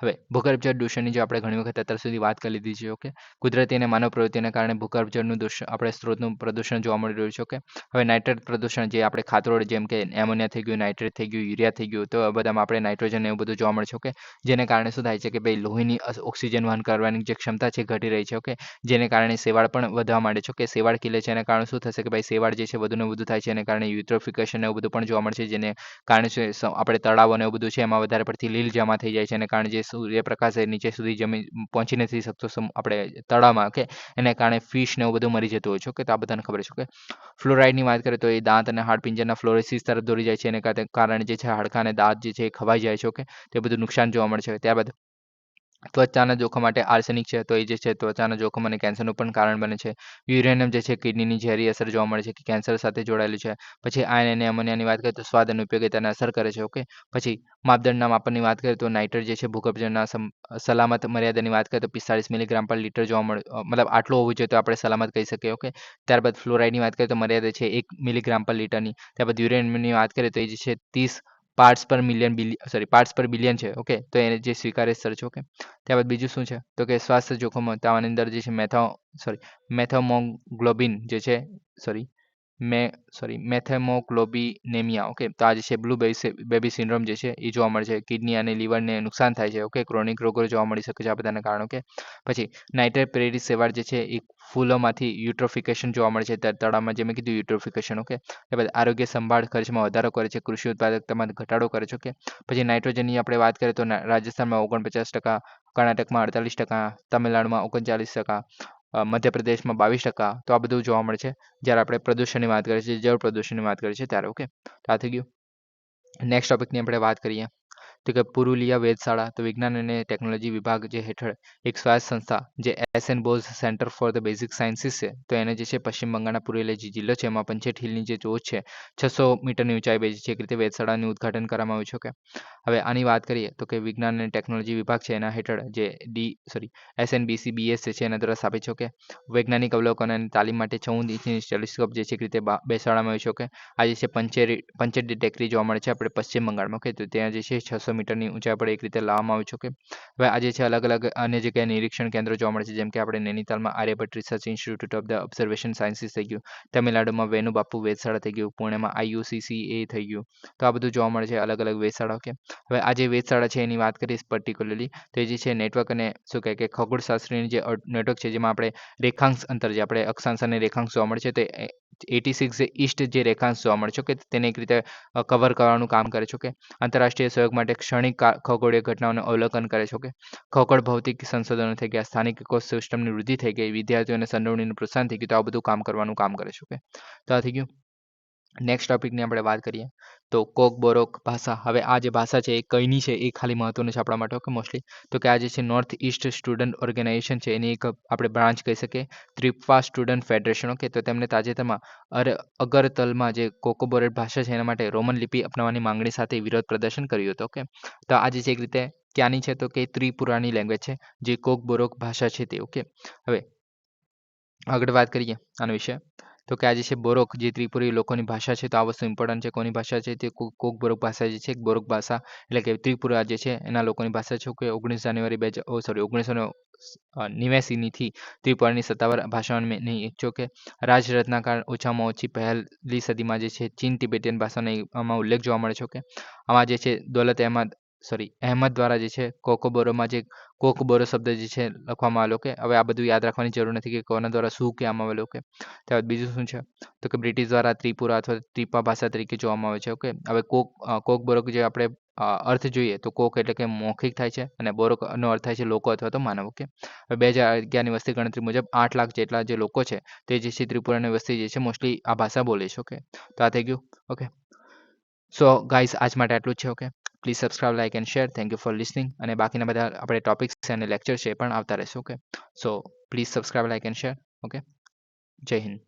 હવે ભૂગર્ભ જળ દૂષણની જે આપણે ઘણી વખત અત્યાર સુધી વાત કરી લીધી છે. ઓકે, કુદરતી અને માનવ પ્રવૃત્તિના કારણે ભૂગર્ભ જળનું આપણે સ્ત્રોતનું પ્રદૂષણ જોવા મળી રહ્યું છે. ઓકે, હવે નાઇટ્રેટ પ્રદૂષણ જે આપણે ખાતરોડ જેમ કે એમોનિયા થઈ ગયું, નાઇટ્રેટ થઈ ગયું, યુરિયા થઈ ગયું તો આ બધામાં આપણે નાઇટ્રોજન એવું બધું જોવા મળે છે. ઓકે, જેને કારણે શું થાય છે કે ભાઈ લોહીની ઓક્સિજન વહન કરવાની જે ક્ષમતા છે ઘટી રહી છે. ઓકે, જેને કારણે શેવાળ પણ વધવા માંડે છે. કે શેવાળ ખીલે છે એના કારણે શું થશે કે ભાઈ શેવાળ જે છે વધુને વધુ થાય છે એને કારણે યુટ્રોફિકેશન એવું બધું પણ જોવા મળશે જેને કારણે આપણે તળાવ અને એવું બધું છે એમાં વધારે પડતી લીલ જમા થઈ જાય છે એને કારણે જે સૂર્યપ્રકાશ એ નીચે સુધી જમીન પહોંચી નથી શકતો આપણે તળાવમાં. ઓકે, એને કારણે ફિશ ને એવું બધું મરી જતું હોય છે. ઓકે, તો આ બધાને ખબર છે. ઓકે, ફ્લોરાઇડની વાત કરીએ તો એ દાંત અને હાડપિંજરના ફ્લોરોસિસ તરફ દોરી જાય છે એને કારણે જે છે હાડકાં અને દાંત જે છે એ ખવાઈ જાય છે. ઓકે, તે બધું નુકસાન જોવા મળે છે. ત્યારબાદ ત્વચાના જોખમ માટે આર્સેનિક છે તો એ જે છે ત્વચાના જોખમ અને કેન્સરનું પણ કારણ બને છે. યુરેનિયમ જે છે કિડનીની ઝેરી અસર જોવા મળે છે કે કેન્સર સાથે જોડાયેલું છે. પછી આયન અને એમોનિયાની વાત કરીએ તો સ્વાદ અને ઉપયોગિતાને અસર કરે છે. ઓકે, પછી માપદંડના માપનની વાત કરીએ તો નાઇટ્રેટ જે છે ભૂગર્ભ જળના સલામત મર્યાદાની વાત કરીએ તો 45 મિલીગ્રામ પર લીટર જોવા મળે મતલબ આટલું હોવું જોઈએ તો આપણે સલામત કહી શકીએ. ઓકે, ત્યારબાદ ફ્લોરાઇડની વાત કરીએ તો મર્યાદા છે 1 મિલીગ્રામ પર લીટરની. ત્યારબાદ યુરેનિયમની વાત કરીએ તો એ જે છે 30 પાર્ટ્સ પર બિલિયન છે. ઓકે, તો એને જે સ્વીકાર્ય સ્તર છે. ઓકે, ત્યારબાદ બીજું શું છે તો કે સ્વાસ્થ્ય જોખમો, તો આની અંદર જે છે મેથોમોગ્લોબિન જે છે સોરી મેથેમોગ્લોબિનેમિયા. ઓકે, તો આ જે છે બ્લુ બેબી સિન્ડ્રોમ જે છે એ જોવા મળે છે. કિડની અને લીવરને નુકસાન થાય છે. ઓકે, ક્રોનિક રોગો જોવા મળી શકે છે આ બધાના કારણે. ઓકે, પછી નાઇટ્રેટ પ્રેરિત સેવાળ જે છે એ ફૂલોમાંથી યુટ્રોફિકેશન જોવા મળે છે તળાવમાં, જે મેં કીધું યુટ્રોફિકેશન. ઓકે, ત્યારબાદ આરોગ્ય સંભાળ ખર્ચમાં વધારો કરે છે, કૃષિ ઉત્પાદકતામાં ઘટાડો કરે છે. ઓકે, પછી નાઇટ્રોજનની આપણે વાત કરીએ તો રાજસ્થાનમાં 49%, કર્ણાટકમાં 48%, તમિલનાડુમાં 39%, મધ્યપ્રદેશમાં 22%. તો આ બધું જોવા મળે છે જ્યારે આપણે પ્રદૂષણની વાત કરીએ છીએ, જળ પ્રદૂષણની વાત કરીએ છીએ ત્યારે. ઓકે, તો આ થઈ ગયું. નેક્સ્ટ ટોપિકની આપણે વાત કરીએ તો કે પુરુલિયા વેધશાળા, તો વિજ્ઞાન અને ટેકનોલોજી વિભાગ જે હેઠળ એક સ્વાયત્ત સંસ્થા જે SN Bose centre for the basic sciences છે, તો એને જે છે પશ્ચિમ બંગાળના પુરુલિયા જે જિલ્લો છે એમાં 65 હિલની જે ટોચ છે 600 મીટરની ઊંચાઈ પર છે, એક રીતે વેધશાળાનું ઉદ્ઘાટન કરવામાં આવ્યું છે. ઓકે, હવે આની વાત કરીએ તો કે વિજ્ઞાન અને ટેકનોલોજી વિભાગ છે એના હેઠળ જે SNBCBS છે એના દ્વારા સ્થાપિત છે. ઓકે, વૈજ્ઞાનિક અવલોકન અને તાલીમ માટે 14 ઇંચની ટેલિસ્કોપ જે છે એક રીતે બેસાડવામાં આવ્યું છે. ઓકે, આ જે છે પંચેરી ટેકરી જોવા મળે છે આપણે પશ્ચિમ બંગાળમાં. ઓકે, તો ત્યાં જે છે 600 મીટરની ઊંચાઈ પર એક રીતે લાવવામાં આવ્યું છે. ઓકે, હવે આ જે છે અલગ અલગ અન્ય જગ્યાએ નિરીક્ષણ કેન્દ્રો જોવા મળે છે, જેમ કે આપણે નૈનીતાલમાં Aryabhatta research institute of the observation sciences થઈ ગયું, તમિલનાડુમાં વેનુ બાપુ વેધશાળા થઈ ગયું, પુણેમાં IUCCA થઈ ગયું. તો આ બધું જોવા મળે છે અલગ અલગ વેધશાળા. ઓકે, હવે આ જે વેધશાળા છે એની વાત કરીશ પર્ટિક્યુલરલી, તો એ જે છે નેટવર્ક અને શું કહે કે ખગોળશાસ્ત્રીની જે નેટવર્ક છે જેમાં આપણે રેખાંશ અંતર જે આપણે અક્ષાંશ અને રેખાંશ જોવા મળે છે તે 86 જે ઈસ્ટ જે રેખાંશ જોવા મળે છે. કે તેને એક રીતે કવર કરવાનું કામ કરે છે. ઓકે, આંતરરાષ્ટ્રીય સહયોગ માટે ક્ષણિક ખગોળીય ઘટનાઓનું અવલોકન કરે છે. ઓકે, ખગોળ ભૌતિક સંશોધનો થઈ ગયા, સ્થાનિક ઇકોસિસ્ટમની વૃદ્ધિ થઈ ગઈ, વિદ્યાર્થીઓને સંડોવણીનું પ્રોત્સાહન થઈ ગયું, તો આ બધું કામ કરવાનું કામ કરે છે. ઓકે, તો આ થઈ ગયું. નેક્સ્ટ ટોપિકની આપણે વાત કરીએ તો કોકબોરોક ભાષા. હવે આ જે ભાષા છે એ કઈની છે એ ખાલી મહત્વનું છે આપણા માટે. ઓકે, મોસ્ટલી તો કે આ જે છે નોર્થ ઈસ્ટ સ્ટુડન્ટ ઓર્ગેનાઇઝેશન છે એની એક આપણે બ્રાન્ચ કહી શકીએ, ત્રિપવા સ્ટુડન્ટ ફેડરેશન. ઓકે, તો તેમને તાજેતરમાં અગરતલમાં જે કોકોબોરેટ ભાષા છે એના માટે રોમન લિપિ અપનાવવાની માંગણી સાથે વિરોધ પ્રદર્શન કર્યું હતું. ઓકે, તો આ જે છે એક રીતે ક્યાંની છે તો કે ત્રિપુરાની લેંગ્વેજ છે જે કોકબોરોક ભાષા છે તે. ઓકે, હવે આગળ વાત કરીએ આના વિશે તો કે આ જે છે બોરોક જે ત્રિપુરી લોકોની ભાષા છે, તો આ વસ્તુ ઇમ્પોર્ટન્ટ છે. કોની ભાષા છે તે કોકબોરોક ભાષા જે છે બોરોક ભાષા એટલે કે ત્રિપુરા જે છે એના લોકોની ભાષા છે. કે 19 જાન્યુઆરી 1989 ત્રિપુરાની સત્તાવાર ભાષાઓની એક છે. કે રાજરત્ના કાળ ઓછામાં ઓછી પહેલી સદીમાં જે છે ચીન તિબેટિયન ભાષાનો આમાં ઉલ્લેખ જોવા મળે છે. ઓકે, આમાં જે છે અહેમદ દ્વારા જે છે કોકોબોરોમાં જે કોકબોરો શબ્દ જે છે લખવામાં આવેલો. કે હવે આ બધું યાદ રાખવાની જરૂર નથી કે કોના દ્વારા શું કહેવામાં આવેલું. ઓકે, ત્યારબાદ બીજું શું છે તો કે બ્રિટિશ દ્વારા ત્રિપુરા અથવા ત્રિપા ભાષા તરીકે જોવામાં આવે છે. ઓકે, હવે કોકબોરોક જે આપણે અર્થ જોઈએ તો કોક એટલે કે મૌખિક થાય છે અને બોરોકનો અર્થ થાય છે લોકો અથવા તો માનવ. ઓકે, હવે 2011ની વસ્તી ગણતરી મુજબ 8 લાખ જેટલા જે લોકો છે તે જે છે ત્રિપુરાની વસ્તી જે છે મોસ્ટલી આ ભાષા બોલે છે. ઓકે, તો આ થઈ ગયું. ઓકે, સો ગાઈઝ આજ માટે આટલું જ છે. Okay, please subscribe, like and share. Thank you for listening. અને બાકીના બધા આપણે ટોપિક્સ છે અને લેક્ચર છે એ પણ આવતા રહેશે. Okay, so please subscribe, like and share. Okay, જય હિન્દ.